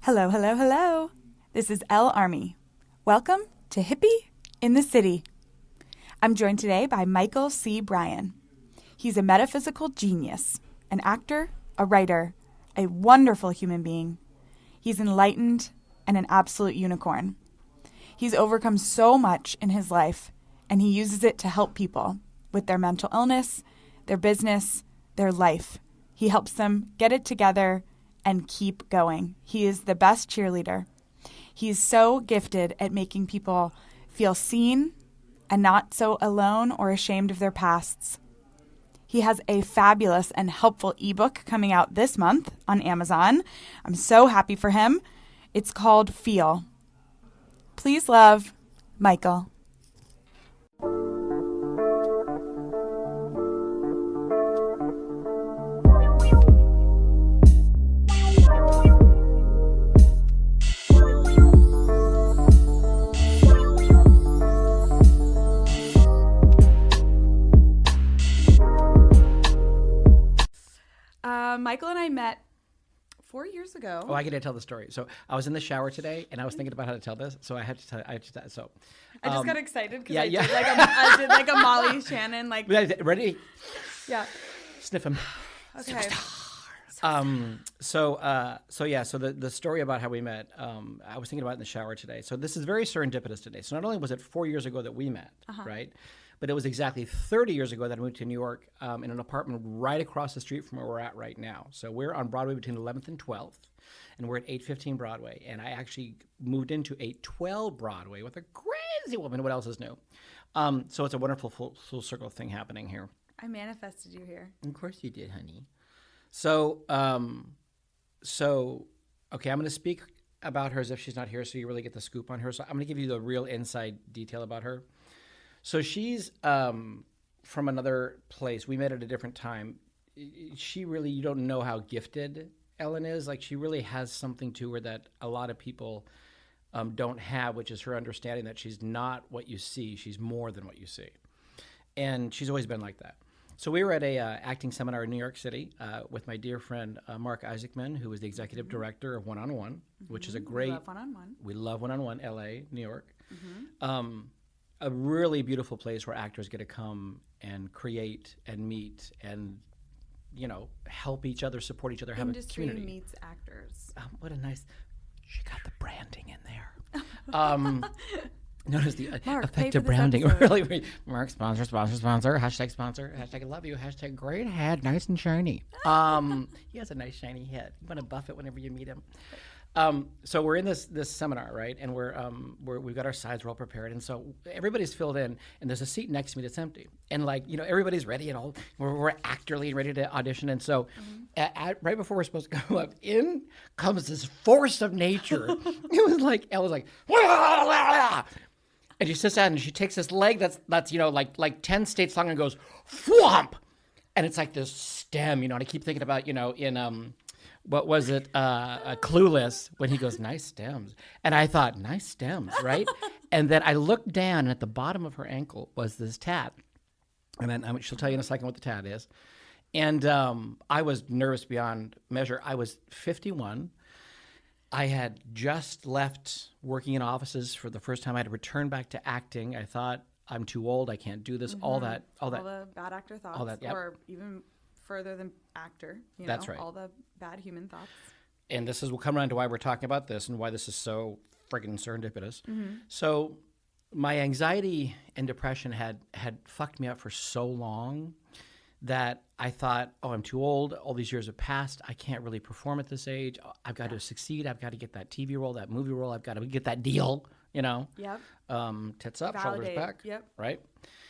Hello, hello, hello. This is Elle Army. Welcome to Hippie in the City. I'm joined today by Michael C Bryan. He's a metaphysical genius, an actor, a writer, a wonderful human being. He's enlightened and an absolute unicorn. He's overcome so much in his life, and he uses it to help people with their mental illness, their business, their life. He helps them get it together and keep going. He is the best cheerleader. He's so gifted at making people feel seen and not so alone or ashamed of their pasts. He has a fabulous and helpful ebook coming out this month on Amazon. I'm so happy for him. It's called Feel. Please love, Michael. Michael and I met 4 years ago. Oh, I get to tell the story. So I was in the shower today, and I was thinking about how to tell this. So I had to tell. I just got excited because I did like a Molly Shannon like. Ready? Yeah. Sniff him. Okay. So the story about how we met, I was thinking about it in the shower today. So this is very serendipitous today. So not only was it 4 years ago that we met, right? But it was exactly 30 years ago that I moved to New York in an apartment right across the street from where we're at right now. So we're on Broadway between 11th and 12th, and we're at 815 Broadway. And I actually moved into 812 Broadway with a crazy woman. What else is new? So it's a wonderful full circle thing happening here. I manifested you here. Of course you did, honey. So okay, I'm going to speak about her as if she's not here, so you really get the scoop on her. So I'm going to give you the real inside detail about her. So she's from another place. We met at a different time. She really, you don't know how gifted Ellen is. Like, she really has something to her that a lot of people don't have, which is her understanding that she's not what you see. She's more than what you see. And she's always been like that. So we were at a acting seminar in New York City with my dear friend Mark Isaacman, who is the executive director of One on One, which is a great. We love One on One. We love One on One, LA, New York. A really beautiful place where actors get to come and create and meet and, you know, help each other, support each other, have a community. Industry meets actors. What a nice. She got the branding in there. Notice the effective branding. Really, Mark, sponsor, hashtag sponsor, hashtag I love you, hashtag great head, nice and shiny. He has a nice shiny head. You want to buff it whenever you meet him. So we're in this seminar, right? And we've got our sides, we're all prepared. And so everybody's filled in, and there's a seat next to me that's empty. And like, you know, everybody's ready and all, we're actorly and ready to audition. And so right before we're supposed to go up, in comes this force of nature. It was like, Elle was like, wah, wah, wah. And she sits down and she takes this leg that's you know, like 10 states long and goes, whomp! And it's like this stem, you know, and I keep thinking about, you know, in, what was it, Clueless, when he goes, nice stems. And I thought, nice stems, right? And then I looked down, and at the bottom of her ankle was this tat. And then she'll tell you in a second what the tat is. And I was nervous beyond measure. I was 51. I had just left working in offices for the first time. I had to return back to acting. I thought, I'm too old. I can't do this. All the bad actor thoughts. All that, yep. Or even further than actor. You know, that's right. All the bad human thoughts. And we'll come around to why we're talking about this and why this is so friggin' serendipitous. So my anxiety and depression had fucked me up for so long that I thought, oh, I'm too old. All these years have passed. I can't really perform at this age. I've got to succeed. I've got to get that TV role, that movie role. I've got to get that deal, you know. Yep. Tits up, Validate. shoulders back. Yep. Right?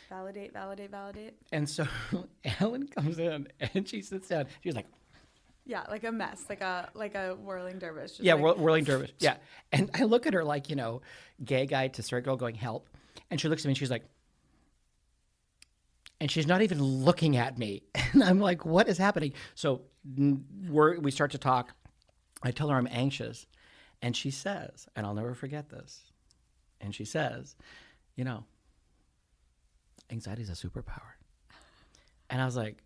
Validate. And so Ellen comes in and she sits down. She's like, yeah, like a mess, like a whirling dervish. Just yeah, like, whirling dervish. Yeah. And I look at her like, you know, gay guy to straight girl going, help. And she looks at me and she's like, and she's not even looking at me. And I'm like, what is happening? So we start to talk. I tell her I'm anxious. And she says, and I'll never forget this, and she says, you know, anxiety is a superpower. And I was like,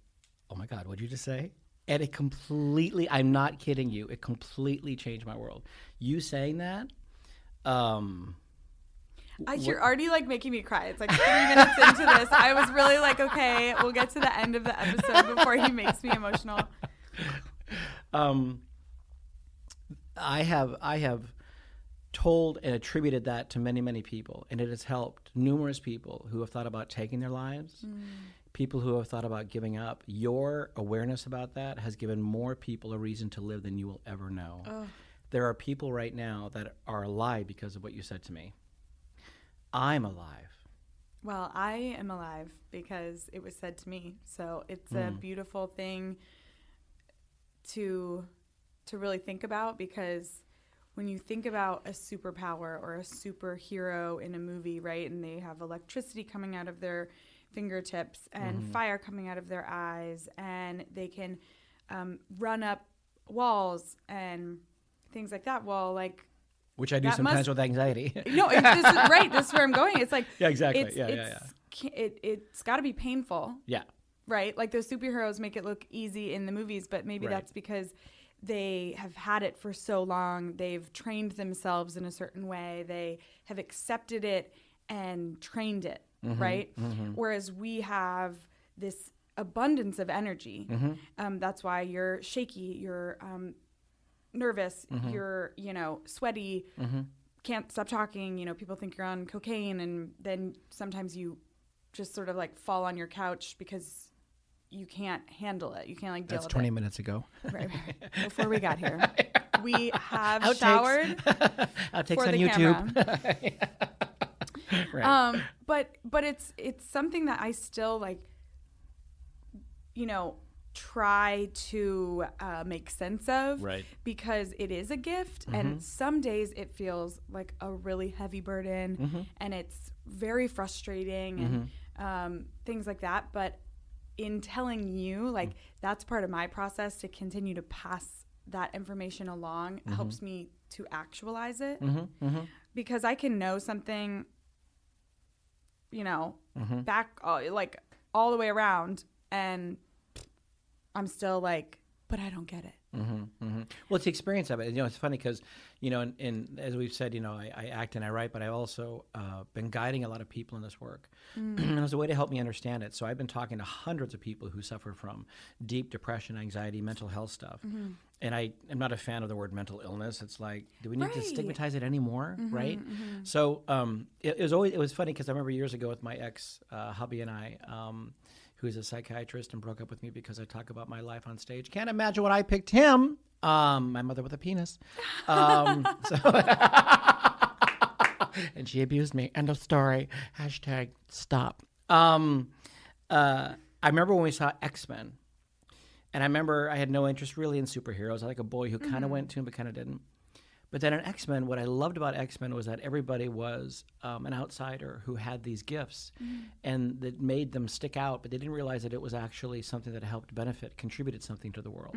oh my God, what'd you just say? And it completely, I'm not kidding you, it completely changed my world. You saying that, you're already like making me cry. It's like 3 minutes into this. I was really like, okay, we'll get to the end of the episode before he makes me emotional. I have told and attributed that to many, many people, and it has helped numerous people who have thought about taking their lives, people who have thought about giving up. Your awareness about that has given more people a reason to live than you will ever know. There are people right now that are alive because of what you said to me. I'm alive. Well, I am alive because it was said to me. So it's a beautiful thing to really think about, because when you think about a superpower or a superhero in a movie, right, and they have electricity coming out of their fingertips and fire coming out of their eyes, and they can run up walls and things like that. Well, like, which I do sometimes with anxiety. No, this is right. This is where I'm going. It's like, yeah, exactly. It's got to be painful. Yeah. Right. Like those superheroes make it look easy in the movies, but maybe that's because they have had it for so long. They've trained themselves in a certain way. They have accepted it and trained it. Right. Whereas we have this abundance of energy. That's why you're shaky. You're nervous, you're, sweaty, can't stop talking, people think you're on cocaine, and then sometimes you just sort of like fall on your couch because you can't handle it. You can't like deal with it. That's 20 minutes ago. Right. Before we got here. We have showered. Outtakes on YouTube. Right. But it's something that I still like, try to make sense of, right, because it is a gift, and some days it feels like a really heavy burden, and it's very frustrating, and things like that. But in telling you, like, that's part of my process to continue to pass that information along, helps me to actualize it, because I can know something, back like all the way around, and I'm still like, but I don't get it. Well, it's the experience of it. It's funny because, and as we've said, I act and I write, but I've also been guiding a lot of people in this work. And it was a way to help me understand it. So I've been talking to hundreds of people who suffer from deep depression, anxiety, mental health stuff. And I am not a fan of the word mental illness. It's like, do we need to stigmatize it anymore, right? So it was funny because I remember years ago with my ex hubby and I, who's a psychiatrist and broke up with me because I talk about my life on stage. Can't imagine what I picked him. My mother with a penis. And she abused me. End of story. Hashtag stop. I remember when we saw X-Men. And I remember I had no interest really in superheroes. I was like a boy who kind of went to them but kind of didn't. But then in X-Men, what I loved about X-Men was that everybody was an outsider who had these gifts, and that made them stick out, but they didn't realize that it was actually something that helped contributed something to the world.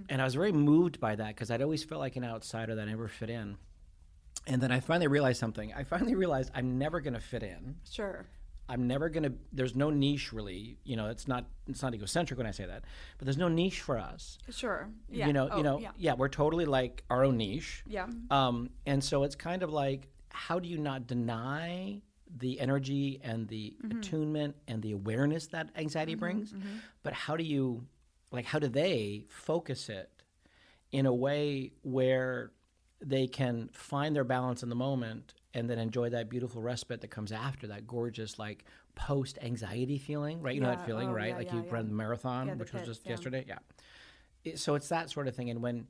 And I was very moved by that because I'd always felt like an outsider that never fit in. And then I finally realized something. I finally realized I'm never going to fit in. Sure. I'm never going to, there's no niche really, it's not egocentric when I say that, but there's no niche for us. Sure. Yeah. Yeah, we're totally like our own niche. Yeah. And so it's kind of like, how do you not deny the energy and the attunement and the awareness that anxiety brings? But how do they focus it in a way where they can find their balance in the moment and then enjoy that beautiful respite that comes after that gorgeous, like, post-anxiety feeling, right? You know that feeling, right? Like you ran the marathon, which was just yesterday. Yeah. So it's that sort of thing. And when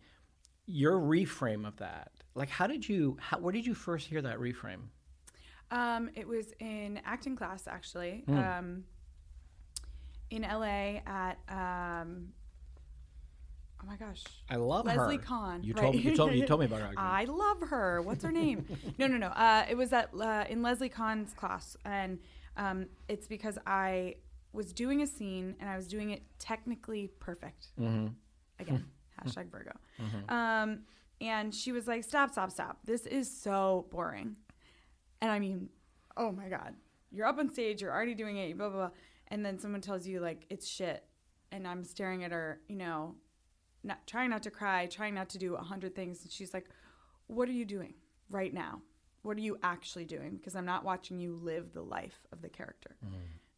your reframe of that, like, where did you first hear that reframe? It was in acting class, actually, in LA at, oh my gosh. I love Leslie her. Kahn. You right? told me about her. I love her. What's her name? No. It was in Leslie Kahn's class, and it's because I was doing a scene and I was doing it technically perfect. Again, hashtag Virgo. And she was like, stop. This is so boring. And I mean, oh my God, you're up on stage, you're already doing it, blah, blah, blah. And then someone tells you, like, it's shit. and I'm staring at her, trying not to cry, trying not to do 100 things. And she's like, what are you doing right now? What are you actually doing? Because I'm not watching you live the life of the character.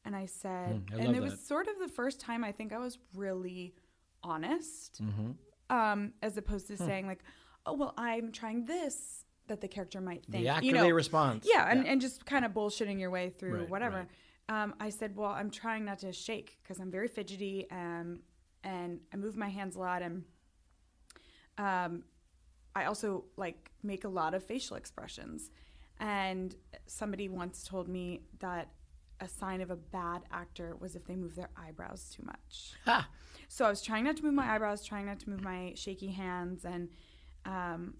And I said, and it was sort of the first time I think I was really honest, as opposed to saying like, oh, well, I'm trying this that the character might think. The actor response. Yeah, and just kind of bullshitting your way through whatever. Right. I said, well, I'm trying not to shake because I'm very fidgety and I move my hands a lot. And I also like make a lot of facial expressions. And somebody once told me that a sign of a bad actor was if they move their eyebrows too much. Ha! So I was trying not to move my eyebrows, trying not to move my shaky hands, and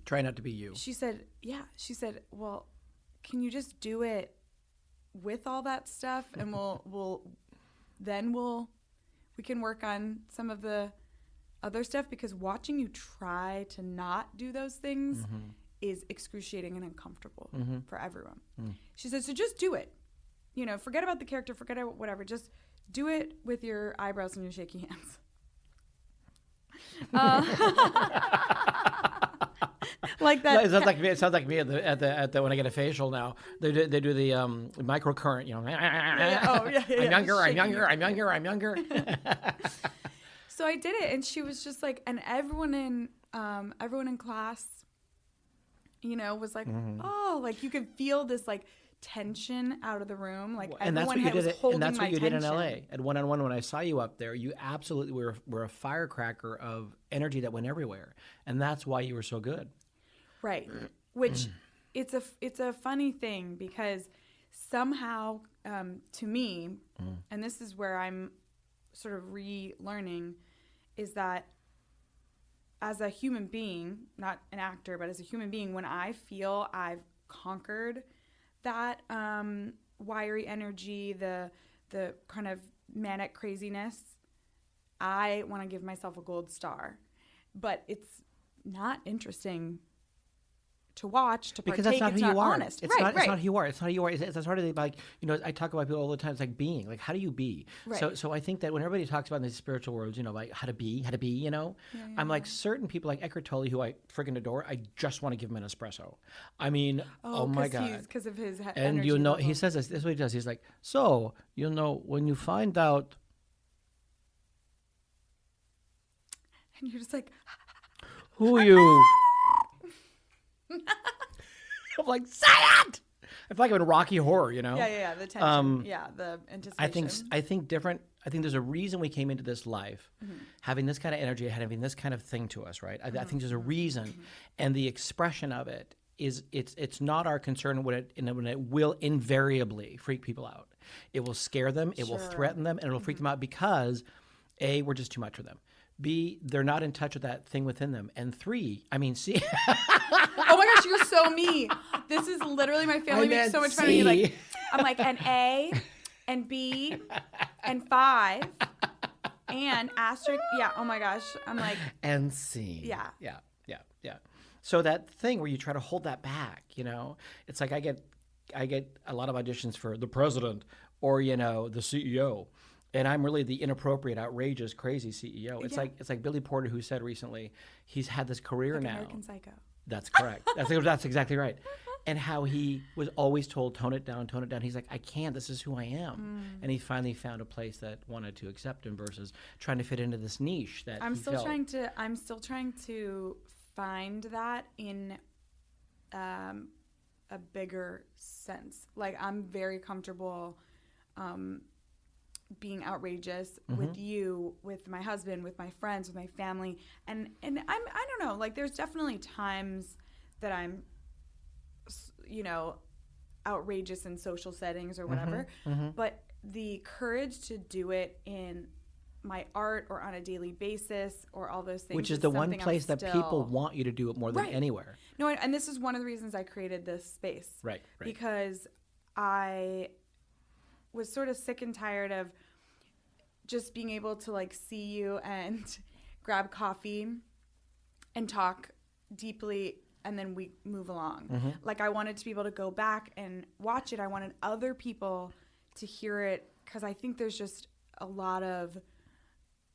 try not to be you. She said, well, can you just do it with all that stuff, and we can work on some of the other stuff, because watching you try to not do those things is excruciating and uncomfortable for everyone. She said, so just do it. Forget about the character, forget about whatever. Just do it with your eyebrows and your shaky hands. Like that. It sounds like me at the when I get a facial now. They do the microcurrent. I'm younger. So I did it, and she was just like, and everyone in class, was like, oh, like you could feel this like tension out of the room, like and that's what you did. And that's what you did in LA at one-on-one. When I saw you up there, you absolutely were a firecracker of energy that went everywhere, and that's why you were so good. Right, which it's a funny thing, because somehow to me, and this is where I'm sort of relearning, is that as a human being, not an actor, but as a human being, when I feel I've conquered that wiry energy, the kind of manic craziness, I want to give myself a gold star. But it's not interesting to watch, to partake. Because that's not who you are. Honest. It's not who you are. It's not who you are. It's sort of like, I talk about people all the time. It's like being. Like, how do you be? Right. So I think that when everybody talks about in these spiritual worlds, like how to be, I'm like, certain people like Eckhart Tolle, who I freaking adore, I just want to give him an espresso. I mean, oh my God. Because of his and energy he level. Says this is what he does. He's like, so, when you find out. And you're just like. Who are you? I'm like, say it! I feel like I'm in Rocky Horror, Yeah, the tension. The anticipation. I think there's a reason we came into this life, having this kind of energy, having this kind of thing to us, right? I think there's a reason, and the expression of it is it's not our concern when it will invariably freak people out. It will scare them, it will threaten them, and it will freak them out because A, we're just too much for them. B, they're not in touch with that thing within them. And 3, C. Oh my gosh, you're so me. This is literally my family makes so much fun of me. Like, I'm like an A and B and 5 and asterisk. Yeah, oh my gosh. I'm like. And C. Yeah. Yeah. So that thing where you try to hold that back, it's like I get a lot of auditions for the president or, the CEO. And I'm really the inappropriate, outrageous, crazy CEO. It's like Billy Porter, who said recently he's had this career now. American Psycho. That's correct. That's exactly right. And how he was always told, tone it down. He's like, I can't. This is who I am. And he finally found a place that wanted to accept him versus trying to fit into this niche that I'm still trying to find that in a bigger sense. Like, I'm very comfortable. Being outrageous with you, with my husband, with my friends, with my family, and I don't know, like there's definitely times that I'm, outrageous in social settings or whatever, but the courage to do it in my art or on a daily basis or all those things, which is the one place that people want you to do it more than anywhere. No, and this is one of the reasons I created this space, right. Because I was sort of sick and tired of just being able to like see you and grab coffee and talk deeply and then we move along. Like I wanted to be able to go back and watch it. I wanted other people to hear it because I think there's just a lot of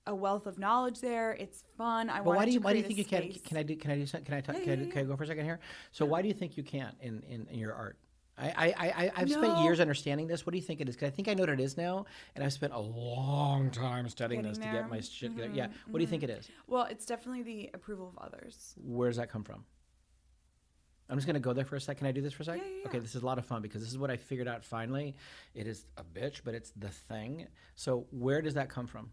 a wealth of knowledge there. It's fun. But why do you think you can't? Can I do something? Can I go for a second here? So why do you think you can't in your art? I've spent years understanding this. What do you think it is? Because I think I know what it is now, and I've spent a long time studying this to get my shit together. Yeah. What do you think it is? Well, it's definitely the approval of others. Where does that come from? I'm just going to go there for a second. Can I do this for a second? Yeah. Okay, this is a lot of fun because this is what I figured out finally. It is a bitch, but it's the thing. So where does that come from?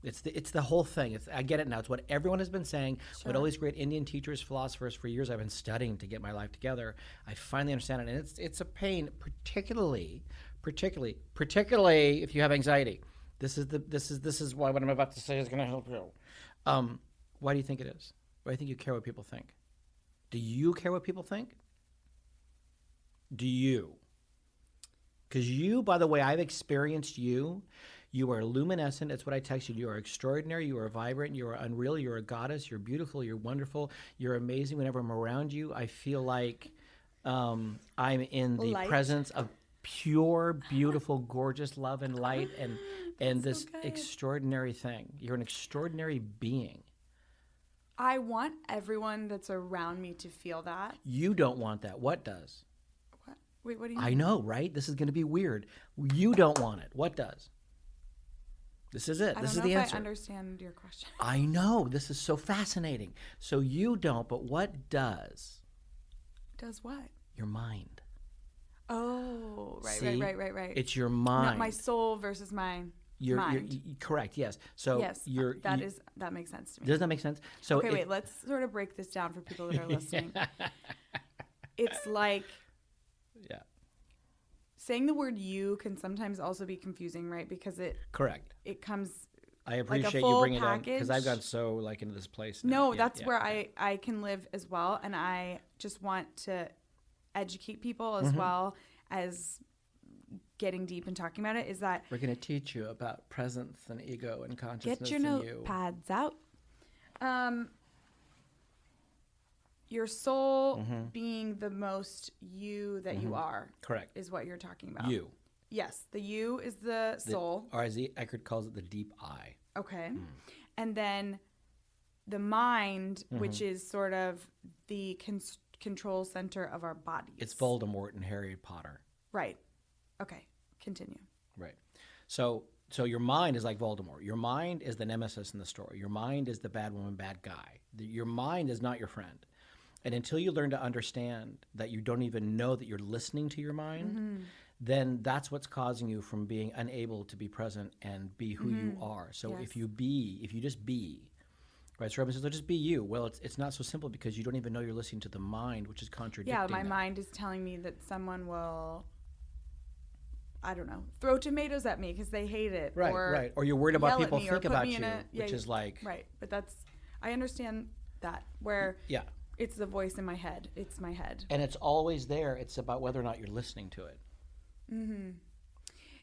It's the whole thing. I get it now. It's what everyone has been saying. Sure. What all these great Indian teachers, philosophers for years I've been studying to get my life together. I finally understand it, and it's a pain, particularly if you have anxiety. This is why what I'm about to say is going to help you. Why do you think it is? Why do you think you care what people think? Do you care what people think? Do you? Because you, by the way, I've experienced you. You are luminescent. That's what I text you. You are extraordinary. You are vibrant. You are unreal. You're a goddess. You're beautiful. You're wonderful. You're amazing. Whenever I'm around you, I feel like I'm in the presence of pure, beautiful, gorgeous love and light and this extraordinary thing. You're an extraordinary being. I want everyone that's around me to feel that. You don't want that. What does? What? Wait, what do you mean? I know, right? This is going to be weird. You don't want it. What does? This is it. This is the answer. I understand your question. I know. This is so fascinating. So you don't, but what does? Does what? Your mind. Oh, right, See? right. It's your mind. Not my soul versus my mind. You're correct, yes. So yes, that makes sense to me. Does that make sense? So okay, wait, let's sort of break this down for people that are listening. It's like saying the word you can sometimes also be confusing, right? Because it comes I appreciate like a full you bringing package. it in because I've gone so into this place now. No, that's where I can live as well, and I just want to educate people as well as getting deep and talking about it. Is that we're going to teach you about presence and ego and consciousness. Get your notepads out. Your soul being the most you that you are. Correct. Is what you're talking about. You. Yes. The you is the soul. Or as Eckhart calls it, the deep I. Okay. And then the mind, which is sort of the control center of our bodies. It's Voldemort and Harry Potter. Right. Okay. Continue. Right. So your mind is like Voldemort. Your mind is the nemesis in the story. Your mind is the bad woman, bad guy. Your mind is not your friend. And until you learn to understand that you don't even know that you're listening to your mind, then that's what's causing you from being unable to be present and be who you are. So if you just be, right? So Robin says, just be you. Well, it's not so simple because you don't even know you're listening to the mind, which is contradicting. Yeah, my mind is telling me that someone will, I don't know, throw tomatoes at me because they hate it. Right. Or you're worried about people think about you, which is like. Right. But I understand that where it's the voice in my head. It's my head. And it's always there. It's about whether or not you're listening to it.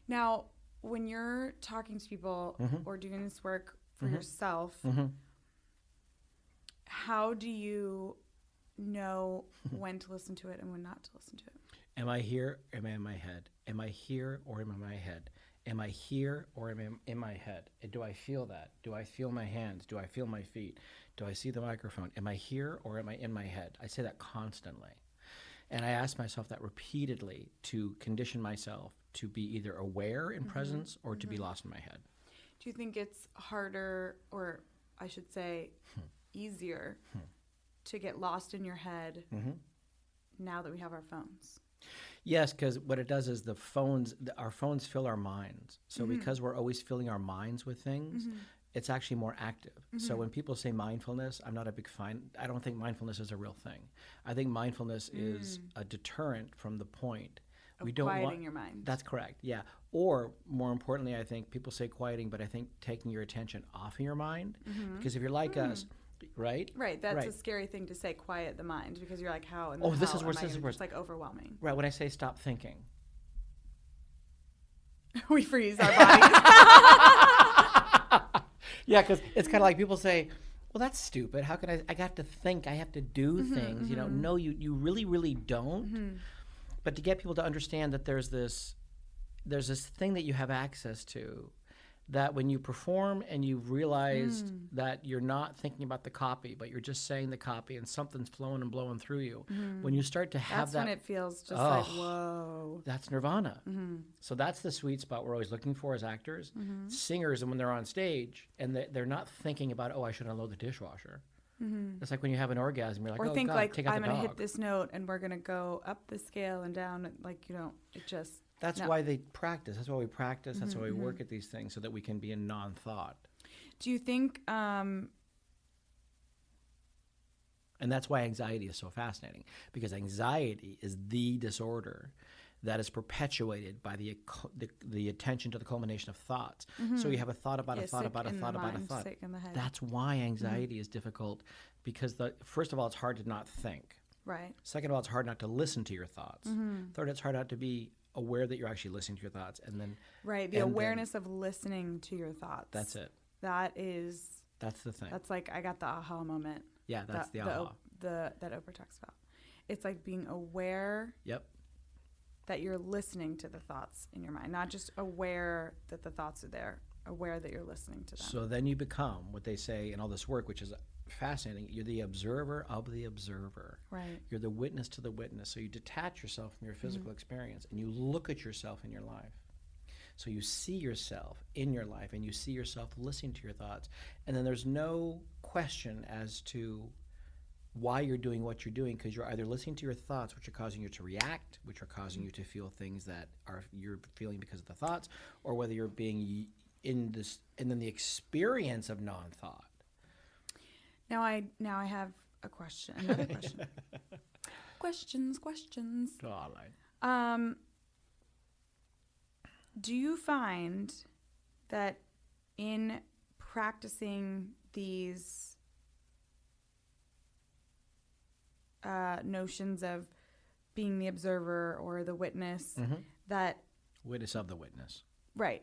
Now, when you're talking to people or doing this work for yourself, how do you know when to listen to it and when not to listen to it? Am I here or am I in my head? Am I here or am I in my head? Am I here or am I in my head? And do I feel that? Do I feel my hands? Do I feel my feet? Do I see the microphone? Am I here or am I in my head? I say that constantly. And I ask myself that repeatedly to condition myself to be either aware in presence or to be lost in my head. Do you think it's harder, or I should say easier, to get lost in your head now that we have our phones? Yes, because what it does is our phones fill our minds. So because we're always filling our minds with things, it's actually more active. So when people say mindfulness, I'm not a big fan. I don't think mindfulness is a real thing. I think mindfulness is a deterrent from the point. We don't quieting your mind. That's correct, yeah. Or more importantly, I think people say quieting, but I think taking your attention off of your mind. Because if you're like us, right? Right, that's a scary thing to say, quiet the mind, because you're like, how? This is worse. It's like overwhelming. Right, when I say stop thinking. We freeze our bodies. Yeah, because it's kind of like people say, well, that's stupid. How can I have to think, I have to do things. No, you really, really don't. But to get people to understand that there's this thing that you have access to that when you perform and you've realized that you're not thinking about the copy, but you're just saying the copy and something's flowing and blowing through you, when you start to have that's when it feels just like, whoa. That's nirvana. So that's the sweet spot we're always looking for as actors. Singers, and when they're on stage and they're not thinking about, I should unload the dishwasher. It's like when you have an orgasm, you're like, or oh, think God, like, take out I'm the going to dog. hit this note and we're going to go up the scale and down. Like, it just... That's why they practice. That's why we practice. That's why we work at these things so that we can be in non-thought. Do you think... And that's why anxiety is so fascinating, because anxiety is the disorder that is perpetuated by the attention to the culmination of thoughts. So you have a thought about a thought about a thought about a thought. That's why anxiety is difficult, because first of all, it's hard to not think. Right. Second of all, it's hard not to listen to your thoughts. Third, it's hard not to be aware that you're actually listening to your thoughts. And then the awareness of listening to your thoughts. That's it. That's the thing. That's like, I got the aha moment. Yeah, that's the aha. That Oprah talks about. It's like being aware. Yep. That you're listening to the thoughts in your mind, not just aware that the thoughts are there, aware that you're listening to them. So then you become what they say in all this work, which is fascinating. You're the observer of the observer. Right. You're the witness to the witness. So you detach yourself from your physical experience and you look at yourself in your life. So you see yourself in your life and you see yourself listening to your thoughts. And then there's no question as to why you're doing what you're doing, because you're either listening to your thoughts, which are causing you to react, which are causing you to feel things that you're feeling because of the thoughts, or whether you're being in this, and then the experience of non-thought. Now I have a question. Another question. questions. Darling. Do you find that in practicing these notions of being the observer or the witness, that witness of the witness, right?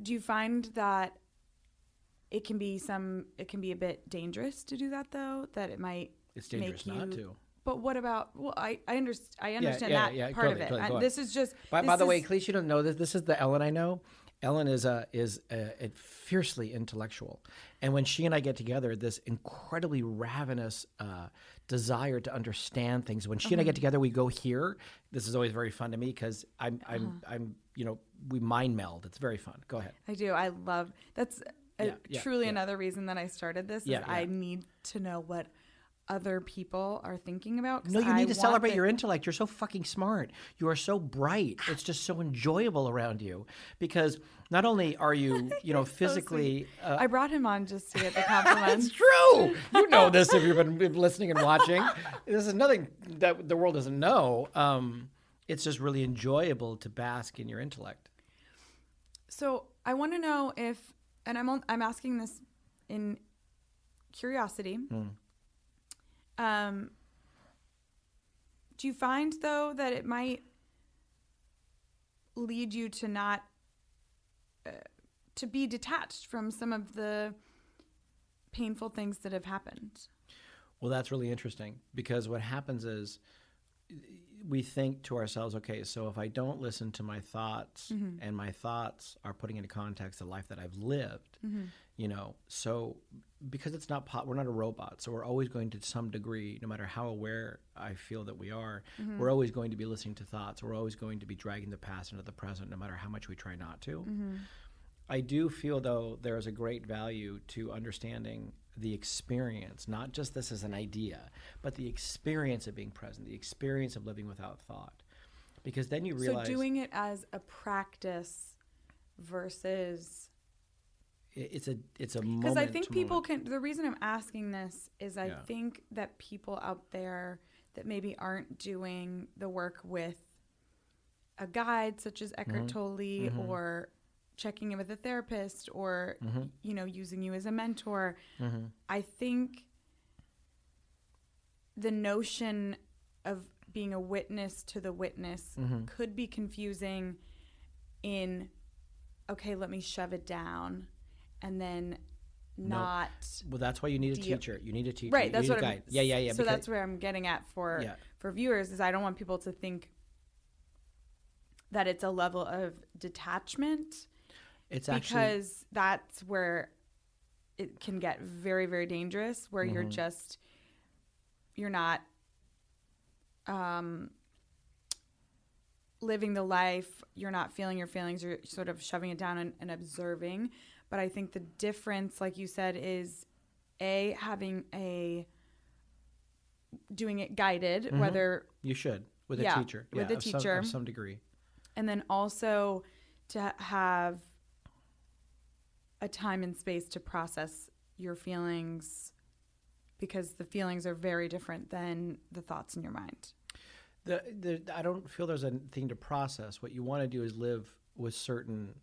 Do you find that it can be a bit dangerous to do that, though? That it might it's dangerous make you, not to. But what about? Well, I understand that part of it. This is just. By the way, in case you don't know this, this is the Ellen I know. Ellen is a fiercely intellectual, and when she and I get together, this incredibly ravenous desire to understand things. When she and I get together, we go here. This is always very fun to me because I'm we mind meld. It's very fun. Go ahead. I do. I love that's truly another reason that I started this. Is I need to know what other people are thinking about. No, you need to celebrate your intellect. You're so fucking smart. You are so bright. It's just so enjoyable around you, because not only are you, physically. So I brought him on just to get the compliments. It's true. You know this if you've been listening and watching. This is nothing that the world doesn't know. It's just really enjoyable to bask in your intellect. So I want to know if, and I'm asking this in curiosity. Do you find, though, that it might lead you to not to be detached from some of the painful things that have happened? Well, that's really interesting, because what happens is we think to ourselves, okay, so if I don't listen to my thoughts, and my thoughts are putting into context the life that I've lived, so because it's not we're not a robot, so we're always going to some degree, no matter how aware I feel that we are, we're always going to be listening to thoughts. We're always going to be dragging the past into the present, no matter how much we try not to. I do feel, though, there is a great value to understanding the experience, not just this as an idea, but the experience of being present, the experience of living without thought. Because then you realize... So doing it as a practice versus... It's a moment. Because I think people can... The reason I'm asking this is I think that people out there that maybe aren't doing the work with a guide such as Eckhart Tolle or checking in with a therapist or, using you as a mentor, I think the notion of being a witness to the witness could be confusing in, okay, let me shove it down and then not... Well, that's why you need a teacher. You need a teacher. Right, that's what I'm... guide. Yeah. So that's where I'm getting at for viewers, is I don't want people to think that it's a level of detachment. It's because that's where it can get very, very dangerous, where you're not living the life, you're not feeling your feelings, you're sort of shoving it down and observing. But I think the difference, like you said, is doing it guided, whether you should with a teacher, with a teacher of some degree, and then also to have a time and space to process your feelings, because the feelings are very different than the thoughts in your mind. I don't feel there's a thing to process. What you want to do is live with certain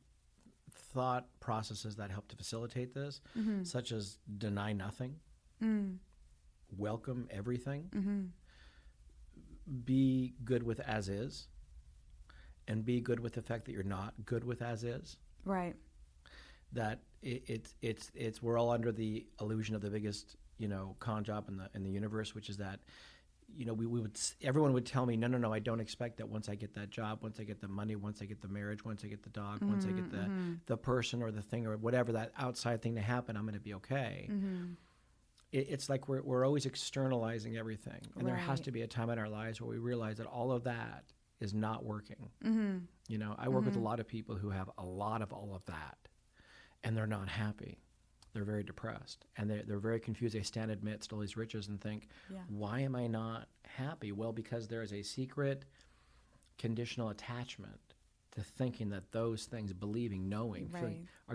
thought processes that help to facilitate this, such as deny nothing, welcome everything, be good with as is, and be good with the fact that you're not good with as is. Right. That it's we're all under the illusion of the biggest con job in the universe, which is that everyone would tell me, no, I don't expect that once I get that job, once I get the money, once I get the marriage, once I get the dog, once I get the person or the thing or whatever, that outside thing to happen, I'm going to be okay. It's like we're always externalizing everything, and there has to be a time in our lives where we realize that all of that is not working. I work with a lot of people who have a lot of all of that, and they're not happy. They're very depressed, and they're very confused. They stand amidst all these riches and think, why am I not happy? Well, because there is a secret conditional attachment to thinking that those things, believing, knowing, feeling, are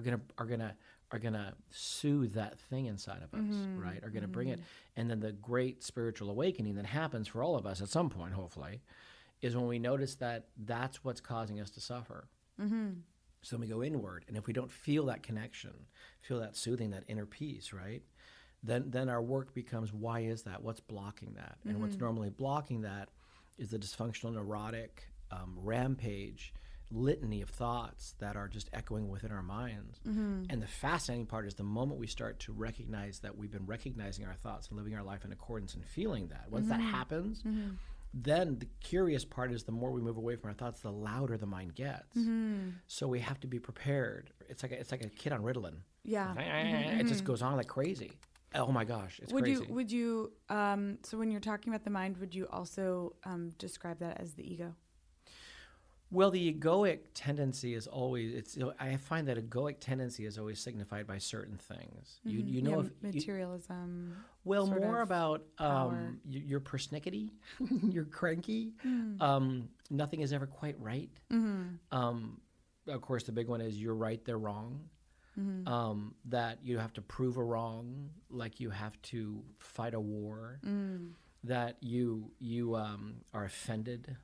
gonna soothe that thing inside of us, right? Are gonna bring it. And then the great spiritual awakening that happens for all of us at some point, hopefully, is when we notice that that's what's causing us to suffer. So we go inward, and if we don't feel that connection, feel that soothing, that inner peace, right? Then our work becomes, why is that? What's blocking that? And what's normally blocking that is the dysfunctional, neurotic, rampage, litany of thoughts that are just echoing within our minds. And the fascinating part is the moment we start to recognize that we've been recognizing our thoughts and living our life in accordance and feeling that, once that happens, then the curious part is the more we move away from our thoughts, the louder the mind gets. So we have to be prepared. It's like a kid on Ritalin. Yeah. It just goes on like crazy. Oh my gosh, it's crazy. Would you so when you're talking about the mind, would you also describe that as the ego? Well, the egoic tendency is always, I find that egoic tendency is always signified by certain things. You know, if materialism. Well, more about your persnickety, you're cranky. Nothing is ever quite right. Of course, the big one is you're right, they're wrong. That you have to prove a wrong, like you have to fight a war. That you are offended.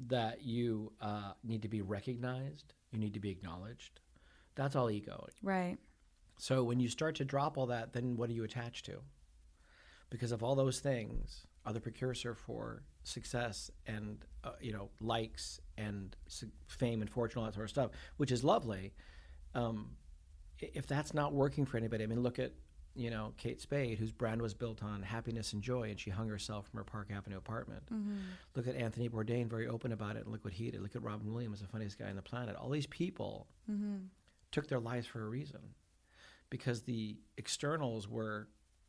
That you need to be recognized, you need to be acknowledged. That's all ego. Right. So when you start to drop all that, then what do you attach to? Because if all those things are the precursor for success and likes and fame and fortune, all that sort of stuff, which is lovely, if that's not working for anybody, I mean, look at Kate Spade, whose brand was built on happiness and joy, and she hung herself from her Park Avenue apartment. Look at Anthony Bourdain, very open about it, and look what he did. Look at Robin Williams, the funniest guy on the planet. All these people took their lives for a reason, because the externals were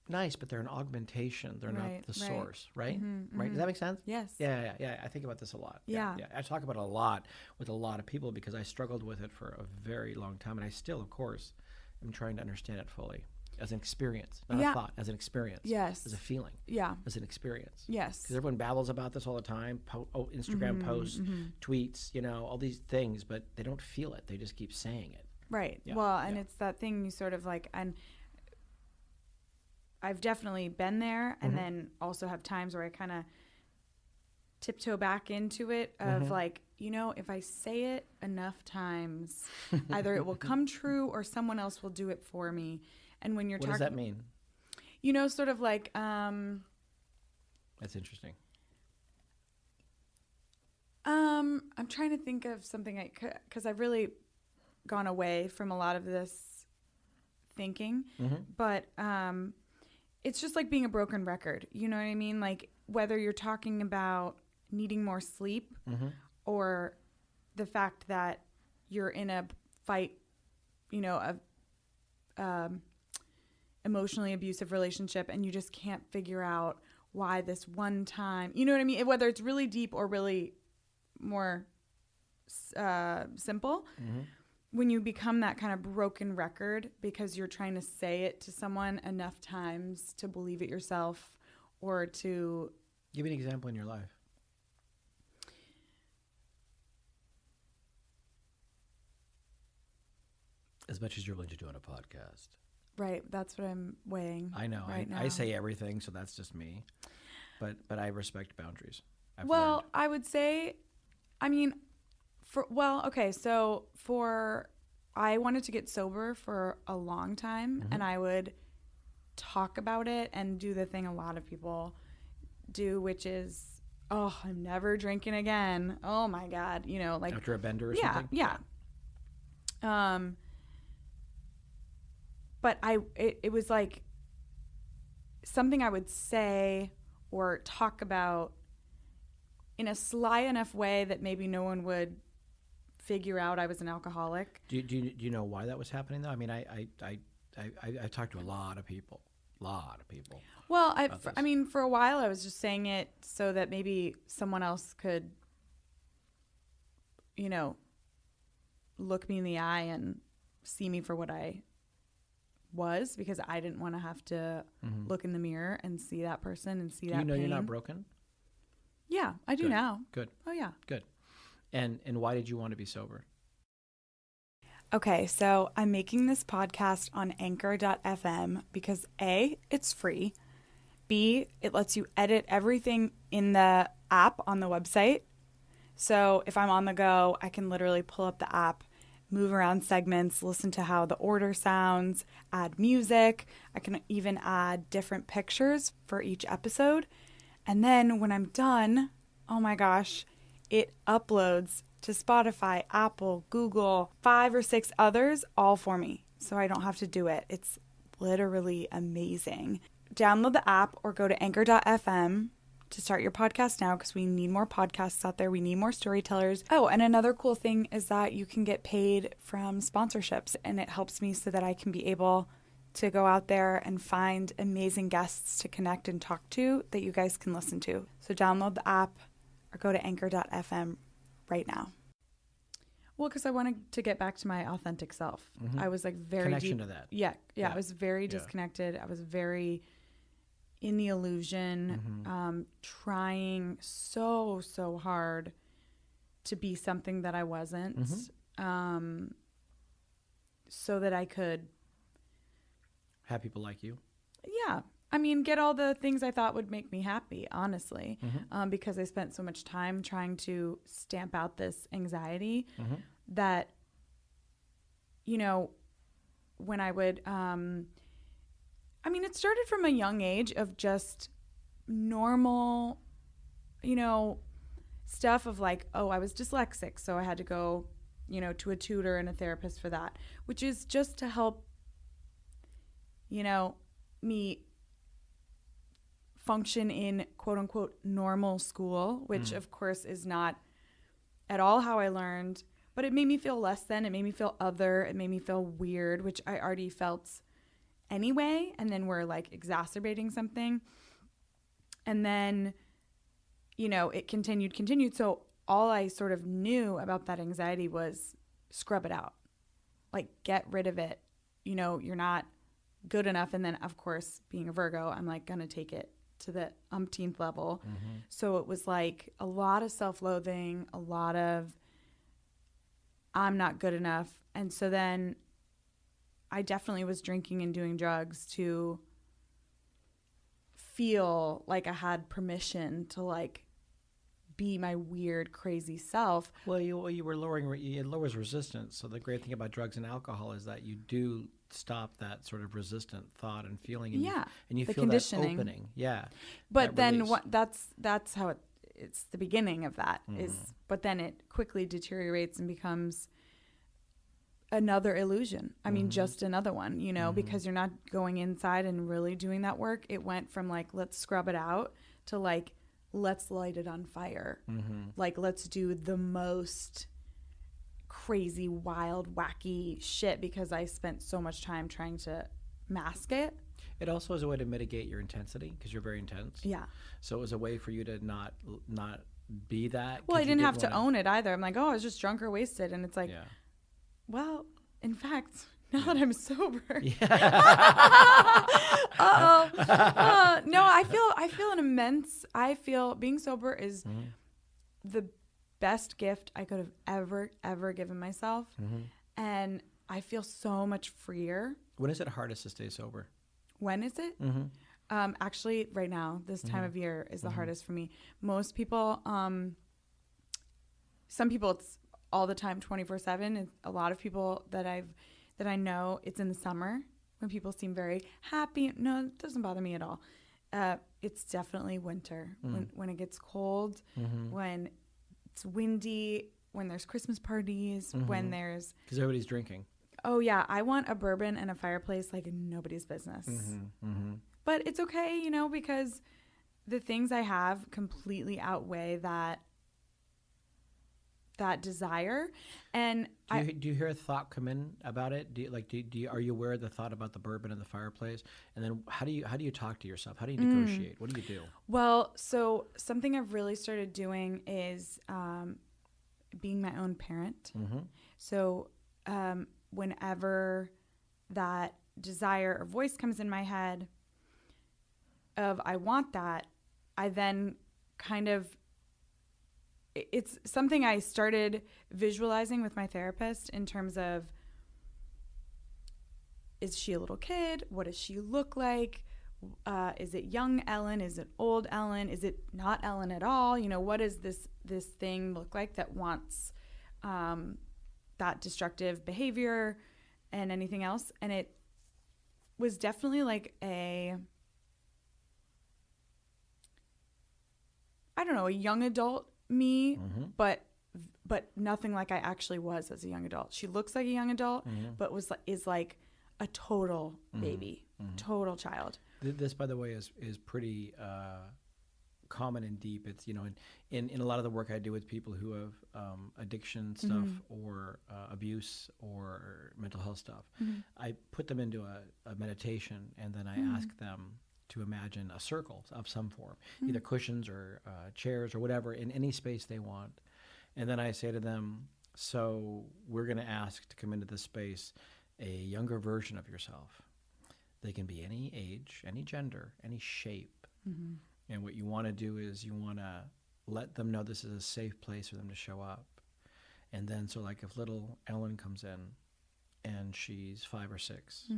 nice, but they're an augmentation. They're not the source, right? Right? Does that make sense? Yes. Yeah. I think about this a lot. Yeah. I talk about it a lot with a lot of people because I struggled with it for a very long time, and I still, of course, am trying to understand it fully. As an experience, not a thought, as an experience. Yes. As a feeling. Yeah. As an experience. Yes. Because everyone babbles about this all the time. Instagram posts, tweets, all these things, but they don't feel it. They just keep saying it. Right. Yeah. Well, and it's that thing you sort of like, and I've definitely been there, and then also have times where I kind of tiptoe back into it of like, if I say it enough times, either it will come true or someone else will do it for me. And when you're talking, what does that mean? Sort of like. That's interesting. I'm trying to think of something because I've really gone away from a lot of this thinking, but it's just like being a broken record. You know what I mean? Like whether you're talking about needing more sleep, or the fact that you're in a fight, emotionally abusive relationship, and you just can't figure out why this one time, you know what I mean? Whether it's really deep or really more simple, when you become that kind of broken record because you're trying to say it to someone enough times to believe it yourself or to... Give me an example in your life. As much as you're willing to do on a podcast. Right. That's what I'm weighing. I know. Right now. I say everything, so that's just me. But I respect boundaries. I would say, I wanted to get sober for a long time, and I would talk about it and do the thing a lot of people do, which is, oh, I'm never drinking again. Oh my God. Like after a bender or something? Yeah. But it was like something I would say or talk about in a sly enough way that maybe no one would figure out I was an alcoholic. Do you know why that was happening though? I mean, I talked to a lot of people. Well, for a while I was just saying it so that maybe someone else could, look me in the eye and see me for what I was, because I didn't want to have to look in the mirror and see that person and see that pain. Do you know you're not broken? Yeah, I do now. Good. Oh, yeah. Good. And why did you want to be sober? Okay, so I'm making this podcast on anchor.fm because A, it's free. B, it lets you edit everything in the app on the website. So if I'm on the go, I can literally pull up the app, move around segments, listen to how the order sounds, add music. I can even add different pictures for each episode. And then when I'm done, oh my gosh, it uploads to Spotify, Apple, Google, 5 or 6 others, all for me. So I don't have to do it. It's literally amazing. Download the app or go to anchor.fm to start your podcast now, because we need more podcasts out there. We need more storytellers. Oh, and another cool thing is that you can get paid from sponsorships, and it helps me so that I can be able to go out there and find amazing guests to connect and talk to that you guys can listen to. So download the app or go to anchor.fm right now. Well, because I wanted to get back to my authentic self. I was like very connection deep to that. Yeah. I was very disconnected. I was very in the illusion, trying so hard to be something that I wasn't, so that I could have people like you. Yeah. I mean, get all the things I thought would make me happy, honestly, because I spent so much time trying to stamp out this anxiety that, when I would, it started from a young age of just normal, stuff of like, oh, I was dyslexic, so I had to go, to a tutor and a therapist for that, which is just to help, me function in quote unquote normal school, which of course is not at all how I learned, but it made me feel less than, it made me feel other, it made me feel weird, which I already felt anyway. And then we're like exacerbating something. And then, it continued. So all I sort of knew about that anxiety was scrub it out, like get rid of it. You're not good enough. And then of course, being a Virgo, I'm like going to take it to the umpteenth level. So it was like a lot of self-loathing, a lot of I'm not good enough. And so then I definitely was drinking and doing drugs to feel like I had permission to like be my weird, crazy self. Well, you were it lowers resistance. So the great thing about drugs and alcohol is that you do stop that sort of resistant thought and feeling. And you feel that opening. Yeah. But then that's how it's the beginning of that is, but then it quickly deteriorates and becomes another illusion. I mean, just another one, because you're not going inside and really doing that work. It went from like, let's scrub it out to like, let's light it on fire. Like, let's do the most crazy, wild, wacky shit because I spent so much time trying to mask it. It also is a way to mitigate your intensity because you're very intense. Yeah. So it was a way for you to not be that. Well, I didn't have to own it either. I'm like, oh, I was just drunk or wasted. And it's like, well, in fact, now that I'm sober. No, I feel being sober is the best gift I could have ever given myself. And I feel so much freer. When is it hardest to stay sober? When is it? Actually, right now, this time of year is the hardest for me. Most people, some people, it's all the time, 24/7. A lot of people that I know, it's in the summer when people seem very happy. No, it doesn't bother me at all. It's definitely winter when it gets cold, when it's windy, when there's Christmas parties, when there's... Because everybody's drinking. Oh, yeah. I want a bourbon and a fireplace like nobody's business. But it's okay, because the things I have completely outweigh that desire. And do you hear a thought come in about it? Are you aware of the thought about the bourbon and the fireplace? And then how do you talk to yourself? How do you negotiate? What do you do? Well, so something I've really started doing is being my own parent. So whenever that desire or voice comes in my head of I want that, I then kind of, it's something I started visualizing with my therapist in terms of, is she a little kid? What does she look like? Is it young Ellen? Is it old Ellen? Is it not Ellen at all? What does this thing look like that wants that destructive behavior and anything else? And it was definitely like a young adult me, but nothing like I actually was as a young adult. She looks like a young adult, but is like a total baby, total child. This, by the way, is pretty common and deep. It's in a lot of the work I do with people who have addiction stuff or abuse or mental health stuff. I put them into a meditation, and then I ask them to imagine a circle of some form, either cushions or chairs or whatever, in any space they want. And then I say to them, so we're going to ask to come into this space a younger version of yourself. They can be any age, any gender, any shape. And what you want to do is you want to let them know this is a safe place for them to show up. And then, so like if little Ellen comes in and she's 5 or 6,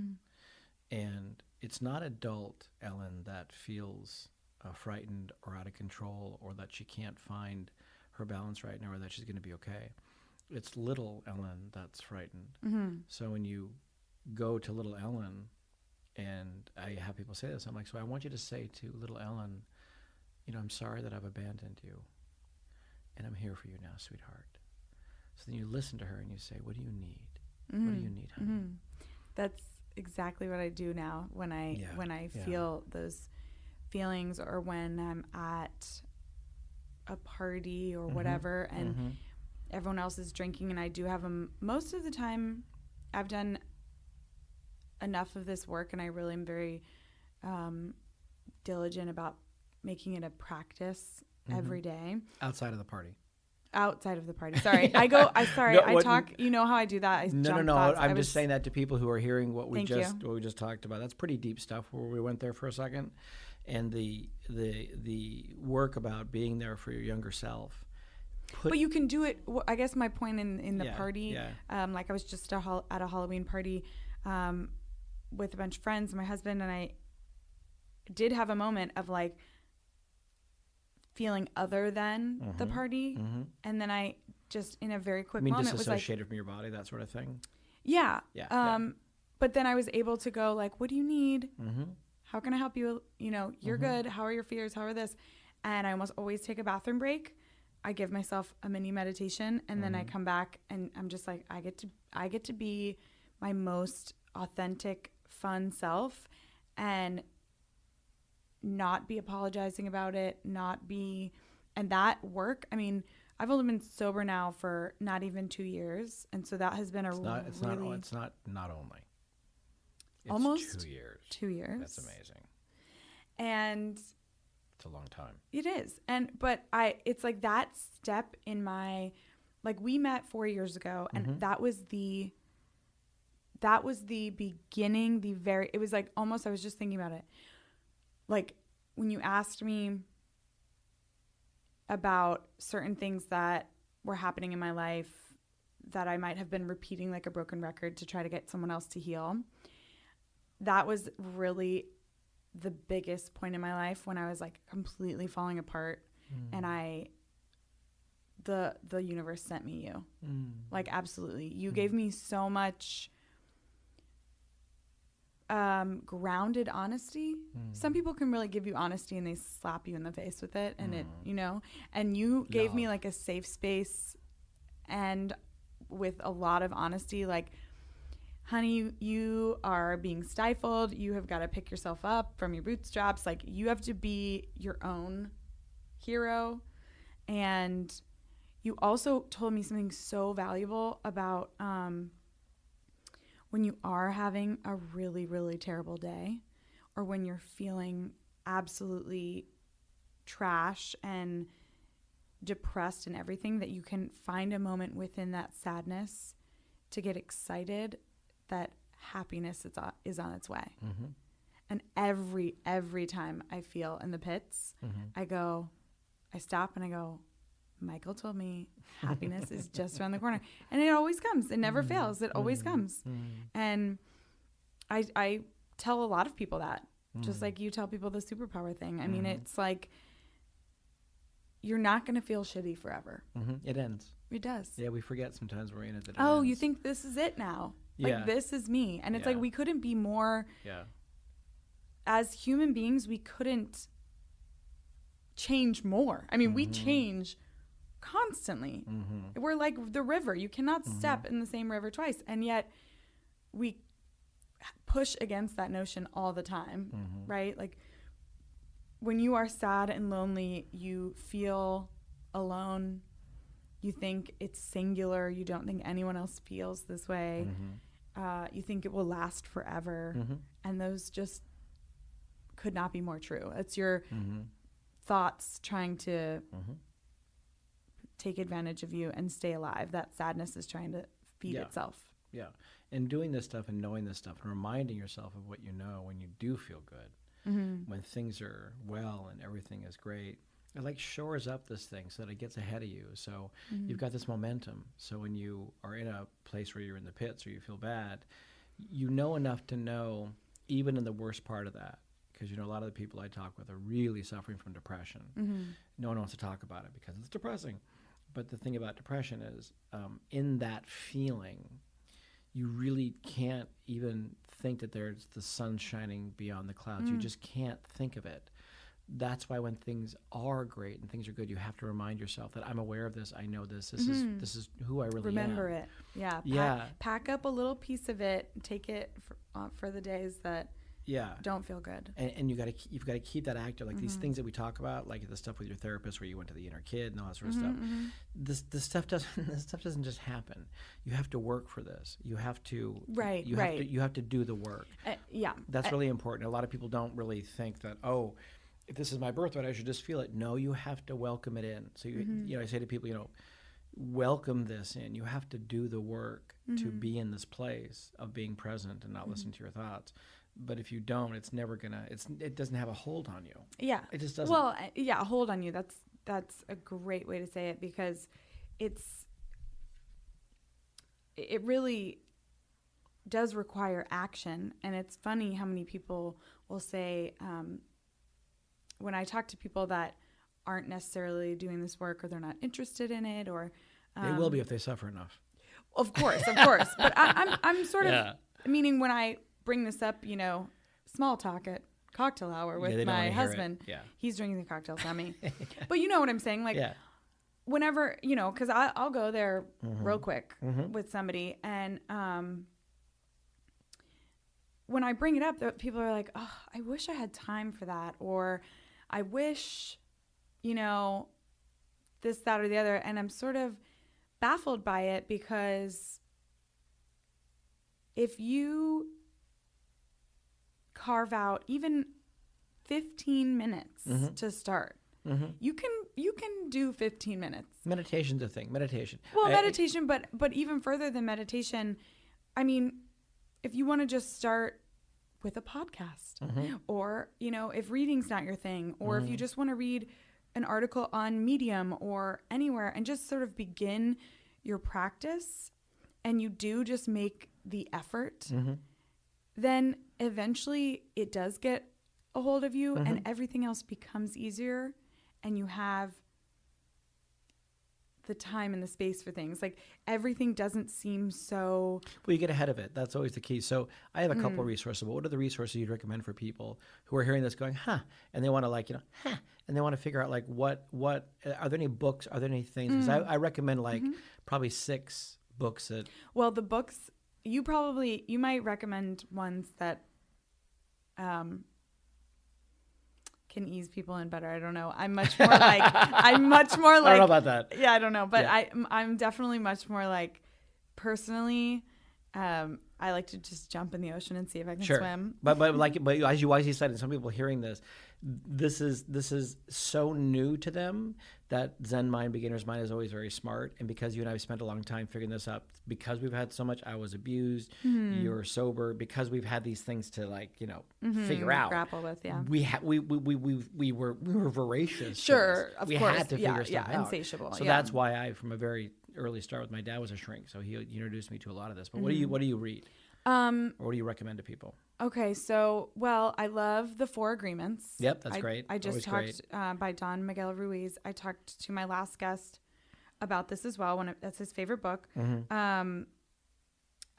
and it's not adult Ellen that feels frightened or out of control or that she can't find her balance right now or that she's going to be okay. It's little Ellen that's frightened. So when you go to little Ellen, and I have people say this, I'm like, so I want you to say to little Ellen, I'm sorry that I've abandoned you, and I'm here for you now, sweetheart. So then you listen to her and you say, what do you need? What do you need, honey? That's exactly what I do now when I feel those feelings, or when I'm at a party or whatever, and everyone else is drinking and I do have them. Most of the time I've done enough of this work, and I really am very diligent about making it a practice every day. Outside of the party. Sorry. I talk, how I do that. No. I'm just saying that to people who are hearing what we just talked about. That's pretty deep stuff where we went there for a second. And the work about being there for your younger self. But you can do it. I guess my point in the party, like I was just at a Halloween party with a bunch of friends and my husband, and I did have a moment of like feeling other than the party, and then I just in a very quick moment was like, disassociated from your body, that sort of thing. Yeah. But then I was able to go like, what do you need? How can I help you? You're good. How are your fears? How are this? And I almost always take a bathroom break. I give myself a mini meditation, and then I come back and I'm just like, I get to be my most authentic, fun self. And not be apologizing about it, and that work. I mean, I've only been sober now for not even 2 years. And so that has been It's not only. It's almost 2 years. 2 years. That's amazing. And it's a long time. It is. But it's like that step in my, like we met 4 years ago, and that was the beginning, it was like almost, I was just thinking about it. Like when you asked me about certain things that were happening in my life that I might have been repeating like a broken record to try to get someone else to heal, that was really the biggest point in my life when I was like completely falling apart, and the universe sent me you. Like absolutely. You gave me so much grounded honesty. Some people can really give you honesty and they slap you in the face with it, and it, and you gave me like a safe space and with a lot of honesty, like, honey, you are being stifled. You have got to pick yourself up from your bootstraps. Like, you have to be your own hero. And you also told me something so valuable about when you are having a really, really terrible day, or when you're feeling absolutely trash and depressed and everything, that you can find a moment within that sadness to get excited that happiness is on its way. And every time I feel in the pits, I stop and I go, Michael told me happiness is just around the corner. And it always comes. It never fails. It always comes. And I tell a lot of people that, just like you tell people the superpower thing. I mean, it's like, you're not going to feel shitty forever. It ends. It does. Yeah, we forget sometimes we're in it. That it ends. You You think this is it now. Like, this is me. And it's like, we couldn't be more, as human beings, we couldn't change more. I mean, we change constantly. We're like the river. You cannot step in the same river twice. And yet we push against that notion all the time, right? Like, when you are sad and lonely, you feel alone. You think it's singular. You don't think anyone else feels this way. You think it will last forever. And those just could not be more true. It's your thoughts trying to take advantage of you and stay alive. That sadness is trying to feed itself. Yeah. And doing this stuff and knowing this stuff and reminding yourself of what you know when you do feel good, when things are well and everything is great, it like shores up this thing so that it gets ahead of you. So you've got this momentum. So when you are in a place where you're in the pits or you feel bad, you know enough to know, even in the worst part of that, because a lot of the people I talk with are really suffering from depression. No one wants to talk about it because it's depressing. But the thing about depression is, in that feeling, you really can't even think that there's the sun shining beyond the clouds. You just can't think of it. That's why when things are great and things are good, you have to remind yourself that I'm aware of this. I know this. This is who I really Remember am. it. Yeah. Pack up a little piece of it. Take it for the days that don't feel good. And you've got to keep that active. Like these things that we talk about, like the stuff with your therapist where you went to the inner kid and all that sort of stuff. This stuff doesn't just happen. You have to work for this. You have to you have to do the work. That's really important. A lot of people don't really think that, if this is my birthright, I should just feel it. No, you have to welcome it in. So I say to people, welcome this in. You have to do the work to be in this place of being present and not listen to your thoughts. But if you don't, it's never gonna. It doesn't have a hold on you. Yeah, it just doesn't. Well, a hold on you. That's a great way to say it, because it really does require action. And it's funny how many people will say, when I talk to people that aren't necessarily doing this work, or they're not interested in it, or they will be if they suffer enough. Of course. But I'm sort of meaning when I bring this up, small talk at cocktail hour with my husband. He's drinking the cocktails, not me. But you know what I'm saying? Like, whenever, because I'll go there real quick with somebody, and when I bring it up, people are like, oh, I wish I had time for that. Or I wish, this, that, or the other. And I'm sort of baffled by it because if you carve out even 15 minutes to start, you can do 15 minutes. Meditation's a thing. Meditation. Well, meditation, but even further than meditation, I mean, if you want to just start with a podcast, or if reading's not your thing, or if you just want to read an article on Medium or anywhere and just sort of begin your practice, and you do just make the effort, then eventually it does get a hold of you, and everything else becomes easier, and you have the time and the space for things. Like, everything doesn't seem so... Well, you get ahead of it. That's always the key. So I have a couple of resources. But what are the resources you'd recommend for people who are hearing this going, and they want to and they want to figure out what are there any books? Are there any things? Because I recommend probably 6 books that... Well, the books, you might recommend ones that can ease people in better. I don't know. I'm much more like I don't know about that. Yeah, I don't know. But yeah. I'm definitely much more like, personally, I like to just jump in the ocean and see if I can swim. But as you wisely said, and some people hearing this is so new to them that Zen mind, beginner's mind is always very smart. And because you and I have spent a long time figuring this out, because we've had so much, I was abused, you're sober, because we've had these things to figure out, grapple with. Yeah, we were voracious. Sure, of we course. Had to figure stuff out. Insatiable. So that's why I, from a very early start with my dad, was a shrink. So he introduced me to a lot of this. But what do you read? Or what do you recommend to people? Okay, so, I love The 4 Agreements. Yep, that's great. I just talked by Don Miguel Ruiz. I talked to my last guest about this as well. That's his favorite book. I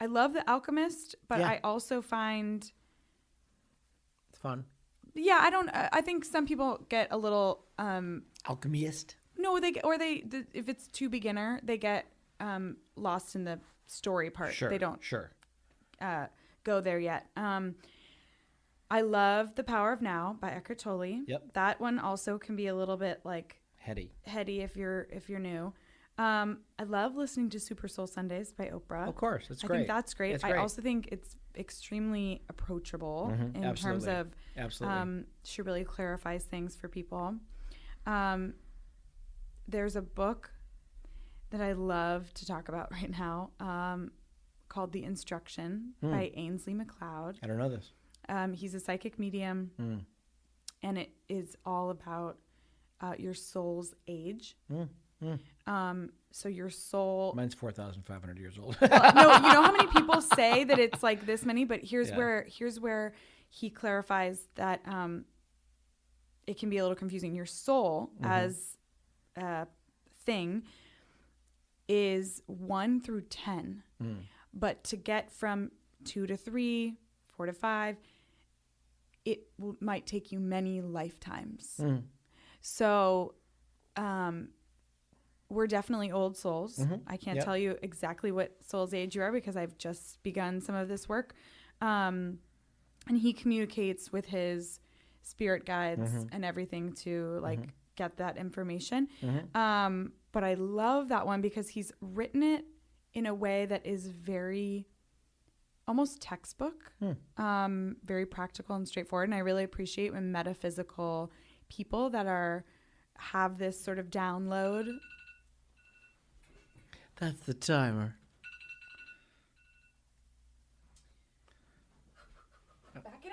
love The Alchemist, but I also find it's fun. Yeah, I think some people get a little alchemist. No, if it's too beginner, they get lost in the story part. Sure, they don't. Sure. Go there yet. I love The Power of Now by Eckhart Tolle. Yep. That one also can be a little bit like heady if you're new. I love listening to Super Soul Sundays by Oprah. Of course, it's great. I think that's great. I also think it's extremely approachable in terms of she really clarifies things for people. There's a book that I love to talk about right now called The Instruction by Ainsley MacLeod. I don't know this. He's a psychic medium, and it is all about your soul's age. So your soul... Mine's 4,500 years old. No, you know how many people say that it's like this many, but here's where he clarifies that it can be a little confusing. Your soul as a thing is 1 through 10. But to get from 2 to 3, 4 to 5, it might take you many lifetimes. So we're definitely old souls. I can't tell you exactly what soul's age you are because I've just begun some of this work. And he communicates with his spirit guides and everything to get that information. But I love that one because he's written it in a way that is very almost textbook, very practical and straightforward. And I really appreciate when metaphysical people that have this sort of download. That's the timer. Back it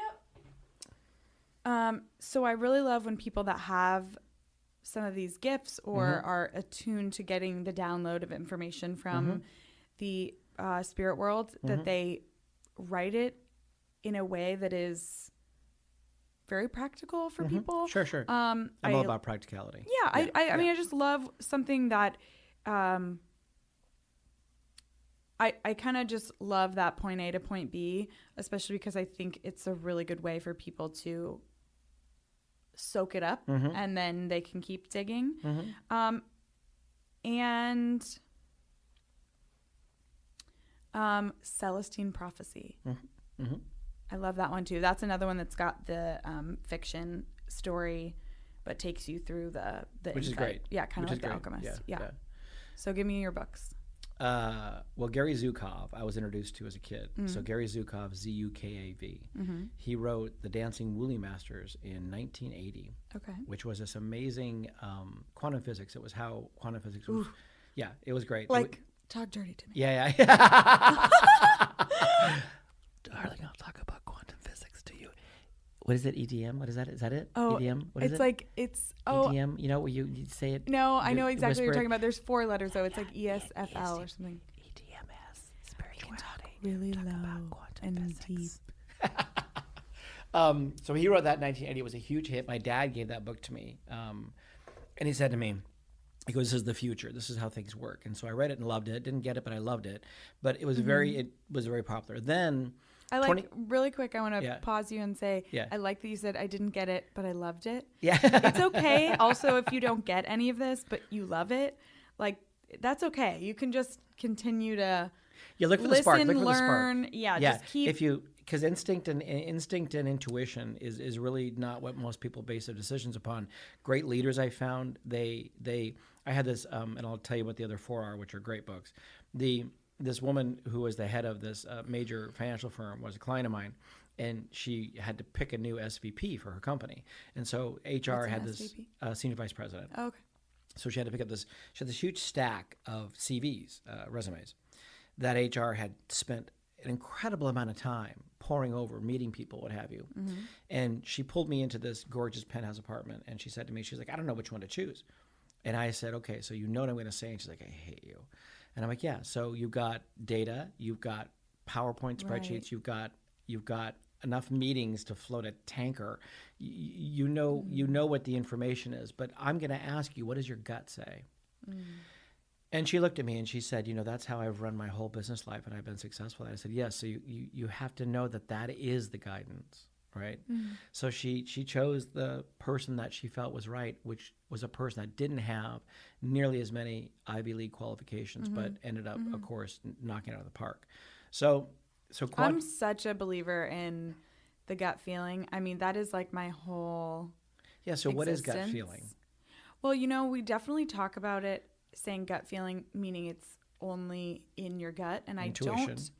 up. So I really love when people that have some of these gifts or are attuned to getting the download of information from the spirit world, that they write it in a way that is very practical for people. Sure. I'm all about practicality. Yeah, I mean, I just love something that I kind of just love that point A to point B, especially because I think it's a really good way for people to soak it up and then they can keep digging. And Celestine Prophecy. I love that one too. That's another one that's got the fiction story, but takes you through the which insight. Is great. Yeah, kind of like The great. Alchemist. Yeah. So give me your books. Well, Gary Zukov, I was introduced to as a kid. So Gary Zukov, Zukav, he wrote The Dancing Woolly Masters in 1980, which was this amazing quantum physics. It was how quantum physics was. Yeah, it was great. Talk dirty to me. Yeah. Darling, I'll talk about quantum physics to you. What is it? EDM? What is that? Is that it? Oh, EDM? What is is it? It's EDM. You know where you say it? No, I know exactly what you're talking about. about. There's 4 letters though. It's like ESFL or something. EDMS. Spirituality. Really low and deep. So he wrote that in 1980. It was a huge hit. My dad gave that book to me, and he said to me, he goes, "This is the future. This is how things work." And so I read it and loved it. Didn't get it, but I loved it. But it was very popular. Then really quick, I want to pause you and say, I like that you said I didn't get it, but I loved it. Yeah. It's okay. Also, if you don't get any of this, but you love it, that's okay. You can just continue to look for listen, the spark. Look for learn. the spark. Yeah, just keep. Because instinct and intuition is really not what most people base their decisions upon. Great leaders I found, I had this, and I'll tell you what the other 4 are, which are great books. This woman who was the head of this major financial firm was a client of mine, and she had to pick a new SVP for her company. And so HR had this senior vice president. Oh, okay. So she had to pick up she had this huge stack of CVs, resumes, that HR had spent an incredible amount of time poring over, meeting people, what have you. And she pulled me into this gorgeous penthouse apartment, and she said to me, she's like, "I don't know which one to choose." And I said, "Okay, so you know what I'm going to say?" And she's like, "I hate you." And I'm like, "Yeah, so you've got data, you've got PowerPoint spreadsheets, you've got enough meetings to float a tanker. You know what the information is, but I'm going to ask you, what does your gut say?" And she looked at me and she said, "That's how I've run my whole business life and I've been successful." And I said, "Yes, so you have to know that is the guidance, right?" So she chose the person that she felt was right, which was a person that didn't have nearly as many Ivy League qualifications, but ended up, of course, knocking it out of the park. So I'm such a believer in the gut feeling. I mean, that is like my whole so existence. What is gut feeling? Well, we definitely talk about it, saying gut feeling, meaning it's only in your gut. And Intuition. I don't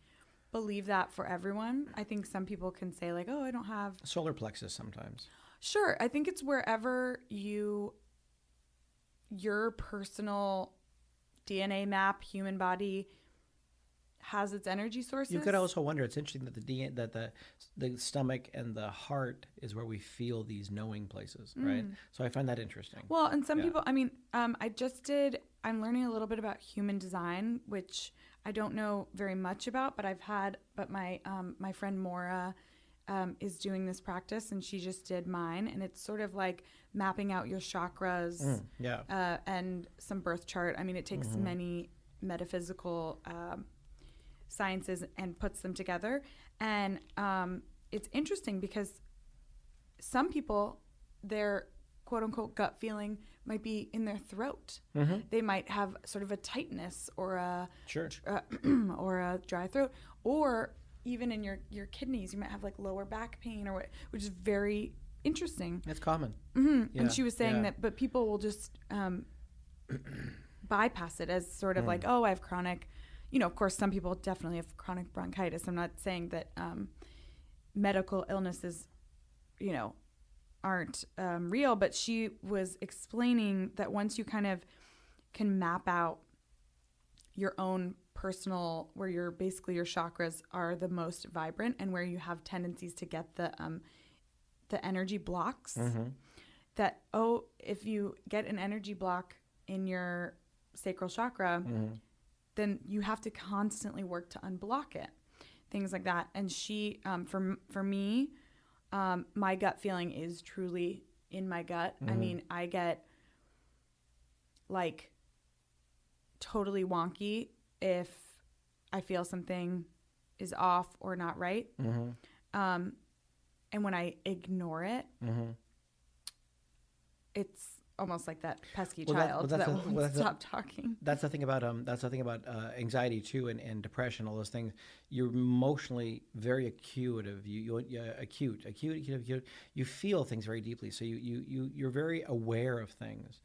believe that for everyone. I think some people can say like, "Oh, I don't have..." Solar plexus sometimes. Sure. I think it's wherever your personal DNA map, human body has its energy sources. You could also wonder, it's interesting that the stomach and the heart is where we feel these knowing places, right? So I find that interesting. Well, and some people, I'm learning a little bit about human design, which I don't know very much about, but my friend Maura is doing this practice, and she just did mine, and it's sort of like mapping out your chakras and some birth chart. I mean, it takes many metaphysical sciences and puts them together. And it's interesting because some people, their quote unquote gut feeling might be in their throat. They might have sort of a tightness or a or a dry throat, or even in your kidneys, you might have like lower back pain which is very interesting. It's common. And she was saying that, but people will just bypass it as sort of like, "Oh, I have chronic," of course, some people definitely have chronic bronchitis. I'm not saying that medical illnesses, aren't real, but she was explaining that once you kind of can map out your own personal, where your chakras are the most vibrant and where you have tendencies to get the energy blocks, that, if you get an energy block in your sacral chakra, then you have to constantly work to unblock it, things like that. And she, for me, my gut feeling is truly in my gut. I mean, I get like totally wonky if I feel something is off or not right. And when I ignore it, it's almost like that pesky child that won't stop talking. That's the thing about anxiety too, and depression, all those things. You're emotionally very acute. You feel things very deeply, so you're very aware of things.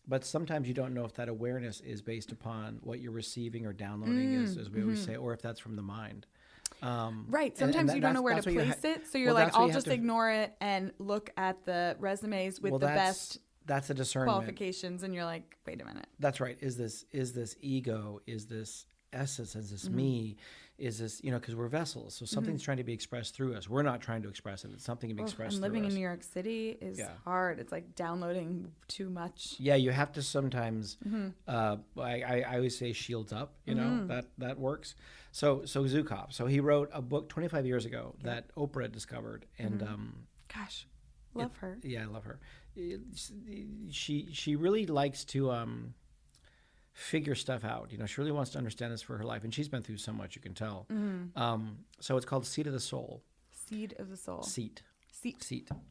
But sometimes you don't know if that awareness is based upon what you're receiving or downloading, as we always say, or if that's from the mind. Right. Sometimes you don't know where to place it. So you're like, I'll just ignore it and look at the resumes with the best that's a discernment qualifications. And you're like, wait a minute. That's right. Is this ego? Is this essence? Is this me? Is this, because we're vessels. So something's trying to be expressed through us. We're not trying to express it. It's something to be expressed through us. And living in New York City is hard. It's like downloading too much. Yeah, you have to sometimes, I always say shields up, that works. So Zukov. So he wrote a book 25 years ago that Oprah discovered. And gosh, love her. Yeah, I love her. She really likes to figure stuff out. She really wants to understand this for her life, and she's been through so much, you can tell. So it's called Seat of the Soul. Seed of the Soul. Seat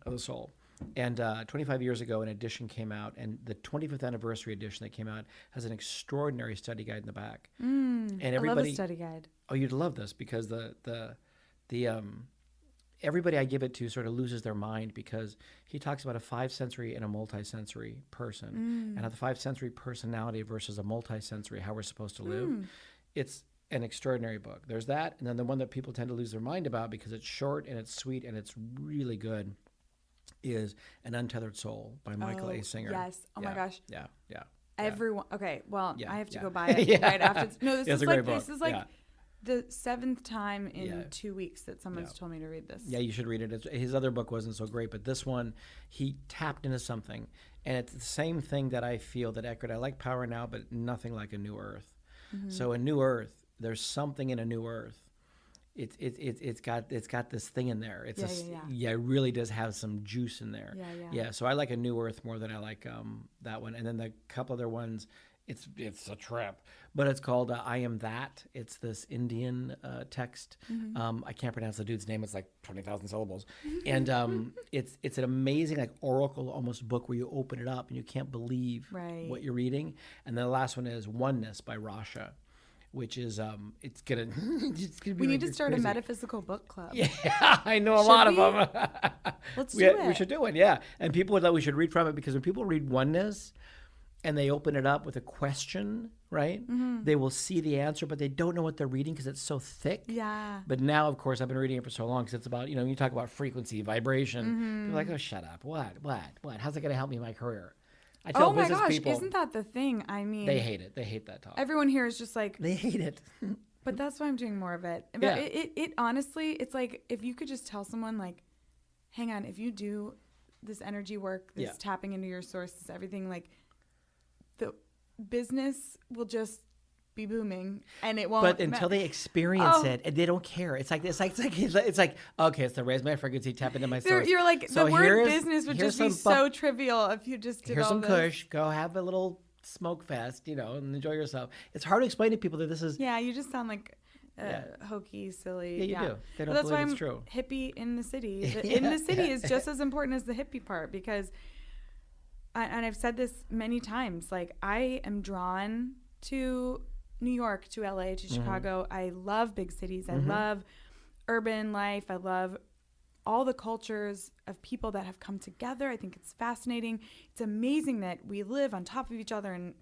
of the Soul. And 25 years ago, an edition came out, and the 25th anniversary edition that came out has an extraordinary study guide in the back. And everybody, I love a study guide. Oh, you'd love this because the everybody I give it to sort of loses their mind because he talks about a 5-sensory and a multi-sensory person and how the 5-sensory personality versus a multi-sensory, how we're supposed to live. It's an extraordinary book. There's that. And then the one that people tend to lose their mind about because it's short and it's sweet and it's really good is An Untethered Soul by Michael A. Singer. Yes. Oh my gosh. Yeah. Everyone. Okay. Well, I have to go buy it right after. No, this is like the 7th time in 2 weeks that someone's told me to read this. Yeah, you should read it. His other book wasn't so great, but this one, he tapped into something. And it's the same thing that I feel that Eckhart, I like Power Now, but nothing like A New Earth. So A New Earth, there's something in A New Earth. It's got this thing in there. It really does have some juice in there. Yeah. So I like A New Earth more than I like that one. And then the couple other ones, it's a trip, but it's called I Am That. It's this Indian text. I can't pronounce the dude's name. It's like 20,000 syllables, and it's an amazing like oracle almost book where you open it up and you can't believe what you're reading. And then the last one is Oneness by Rasha, which is it's gonna be. We need to start a metaphysical book club. Yeah, I know a lot of them. Let's do it. We should do it. Yeah, and people would we should read from it because when people read Oneness and they open it up with a question, right? They will see the answer, but they don't know what they're reading because it's so thick. Yeah. But now, of course, I've been reading it for so long because it's about, you talk about frequency, vibration. People are like, oh, shut up. What? How's it going to help me in my career? I tell business people, isn't that the thing? I mean, they hate it. They hate that talk. Everyone here is just like, they hate it. But that's why I'm doing more of it. But yeah. It honestly, it's like if you could just tell someone like, hang on, if you do this energy work, this tapping into your source, this everything, like the business will just be booming and it won't. But until they experience it, and they don't care. It's like okay, it's the raise my frequency, tap into my source. You're like so the word business would just be so trivial if you just did here's all some this. Kush, go have a little smoke fest, and enjoy yourself. It's hard to explain to people that this is. Yeah, you just sound like hokey, silly. Yeah, you do. They don't that's believe why it's true. Hippie in the city. In the city is just as important as the hippie part because, and I've said this many times, like I am drawn to New York, to LA, to Chicago. I love big cities. I love urban life. I love all the cultures of people that have come together. I think it's fascinating. It's amazing that we live on top of each other and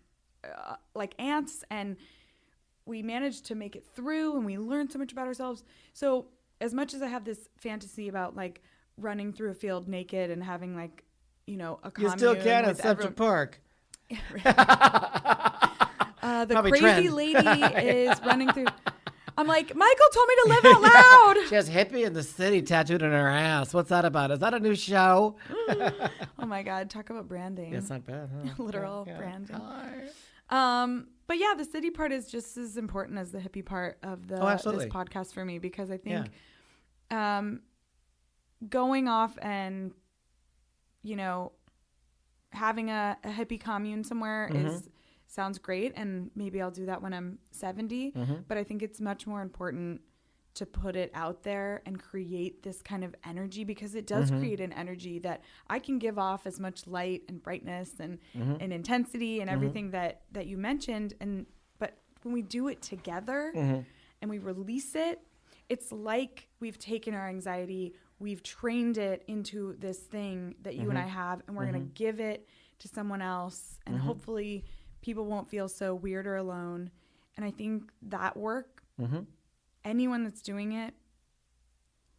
like ants, and we manage to make it through, and we learn so much about ourselves. So as much as I have this fantasy about like running through a field naked and having like, a commune. You still can at Central Park. The crazy trend. lady is running through. I'm like, Michael told me to live out loud. She has hippie in the city tattooed on her ass. What's that about? Is that a new show? Oh my God, talk about branding. It's not bad, huh? Literal branding. Hi. But yeah, the city part is just as important as the hippie part of this podcast for me, because I think going off and having a hippie commune somewhere sounds great, and maybe I'll do that when I'm 70. But I think it's much more important to put it out there and create this kind of energy, because it does create an energy that I can give off as much light and brightness and intensity and everything that you mentioned. But when we do it together and we release it, it's like we've taken our anxiety, we've trained it into this thing that you and I have, and we're going to give it to someone else. And hopefully people won't feel so weird or alone. And I think that work, anyone that's doing it,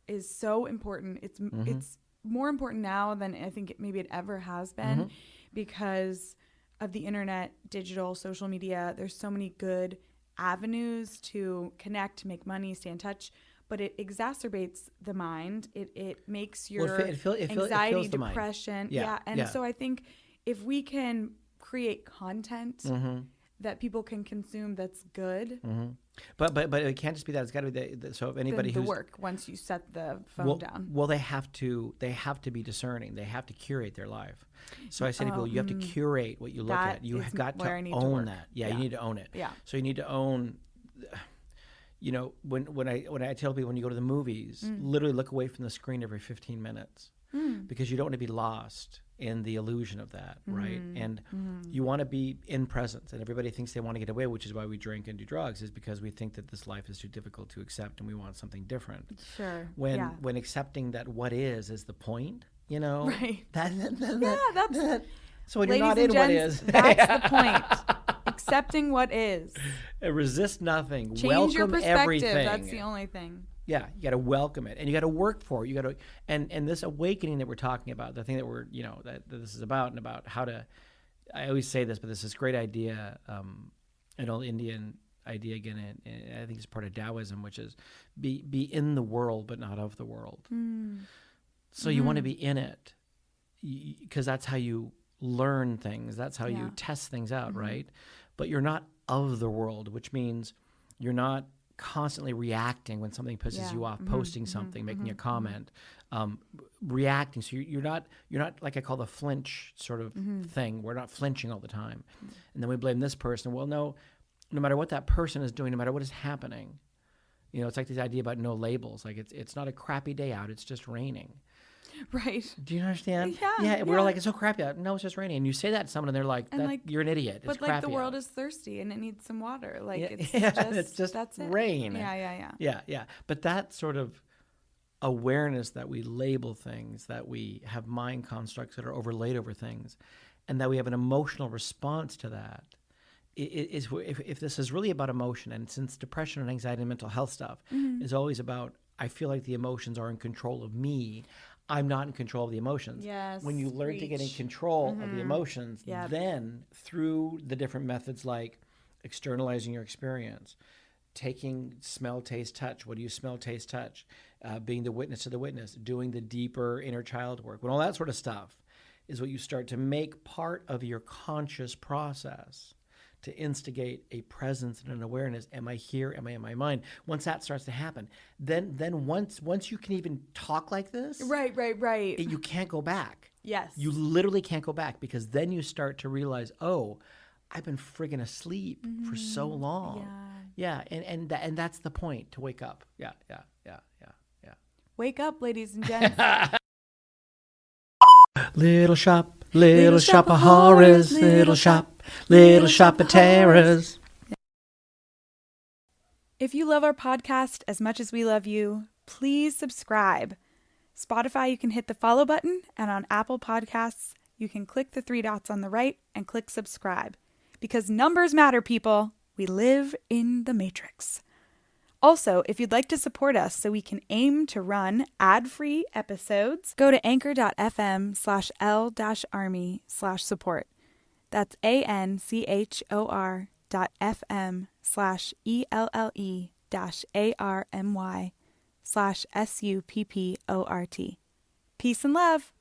is so important. It's more important now than I think maybe it ever has been, because of the internet, digital, social media. There's so many good avenues to connect, make money, stay in touch, but it exacerbates the mind. It makes your anxiety, depression. So I think if we can create content that people can consume that's good. But it can't just be that. It's got to be so if anybody the work once you set the phone down. Well, they have to be discerning. They have to curate their life. So I say to people, you have to curate what you look at. You have got to own that. Yeah, you need to own it. Yeah. So you need to own. You know, when I tell people, when you go to the movies, literally look away from the screen every 15 minutes because you don't want to be lost in the illusion of that, right? And you want to be in presence, and everybody thinks they want to get away, which is why we drink and do drugs, is because we think that this life is too difficult to accept and we want something different. Sure. When accepting that what is the point, you know? Right. That's so when ladies you're not and in what gents, is. that's the point. Accepting what is. Resist nothing. Change welcome your perspective. Everything. That's the only thing. Yeah, you got to welcome it, and you got to work for it. You got to, and this awakening that we're talking about, the thing that we're, that this is about, and about how to. I always say this, but this is a great idea, an old Indian idea again, and I think it's part of Taoism, which is be in the world but not of the world. So you want to be in it, because that's how you learn things. That's how you test things out, right? But you're not of the world, which means you're not constantly reacting when something pisses you off, posting something, making a comment, reacting. So you're not like I call the flinch sort of thing. We're not flinching all the time, and then we blame this person. Well, no matter what that person is doing, no matter what is happening, it's like this idea about no labels. Like it's not a crappy day out; it's just raining. Right. Do you understand? Yeah. We're like, it's so crappy out. No, it's just raining. And you say that to someone, and they're like, you're an idiot. But it's like crappy the world out. is thirsty and it needs some water. Like it's just that's rain. It. Yeah. But that sort of awareness that we label things, that we have mind constructs that are overlaid over things, and that we have an emotional response to that. If this is really about emotion, and since depression and anxiety and mental health stuff is always about, I feel like the emotions are in control of me. I'm not in control of the emotions. Yes. When you learn to get in control of the emotions, then through the different methods like externalizing your experience, taking smell, taste, touch. What do you smell, taste, touch? Being the witness to the witness, doing the deeper inner child work. When all that sort of stuff is what you start to make part of your conscious process to instigate a presence and an awareness. Am I here? Am I in my mind? Once that starts to happen, then once you can even talk like this, right, you can't go back. Yes, you literally can't go back, because then you start to realize, oh, I've been friggin' asleep for so long. Yeah, and that's the point, to wake up. Yeah. Wake up, ladies and gents. Little shop of horrors, little shop of terrors. If you love our podcast as much as we love you, please subscribe. Spotify, you can hit the follow button, and on Apple Podcasts, you can click the 3 dots on the right and click subscribe. Because numbers matter, people. We live in the Matrix. Also, if you'd like to support us so we can aim to run ad-free episodes, go to anchor.fm/L-army/support. That's anchor.fm/ELLE-ARMY/SUPPORT. Peace and love.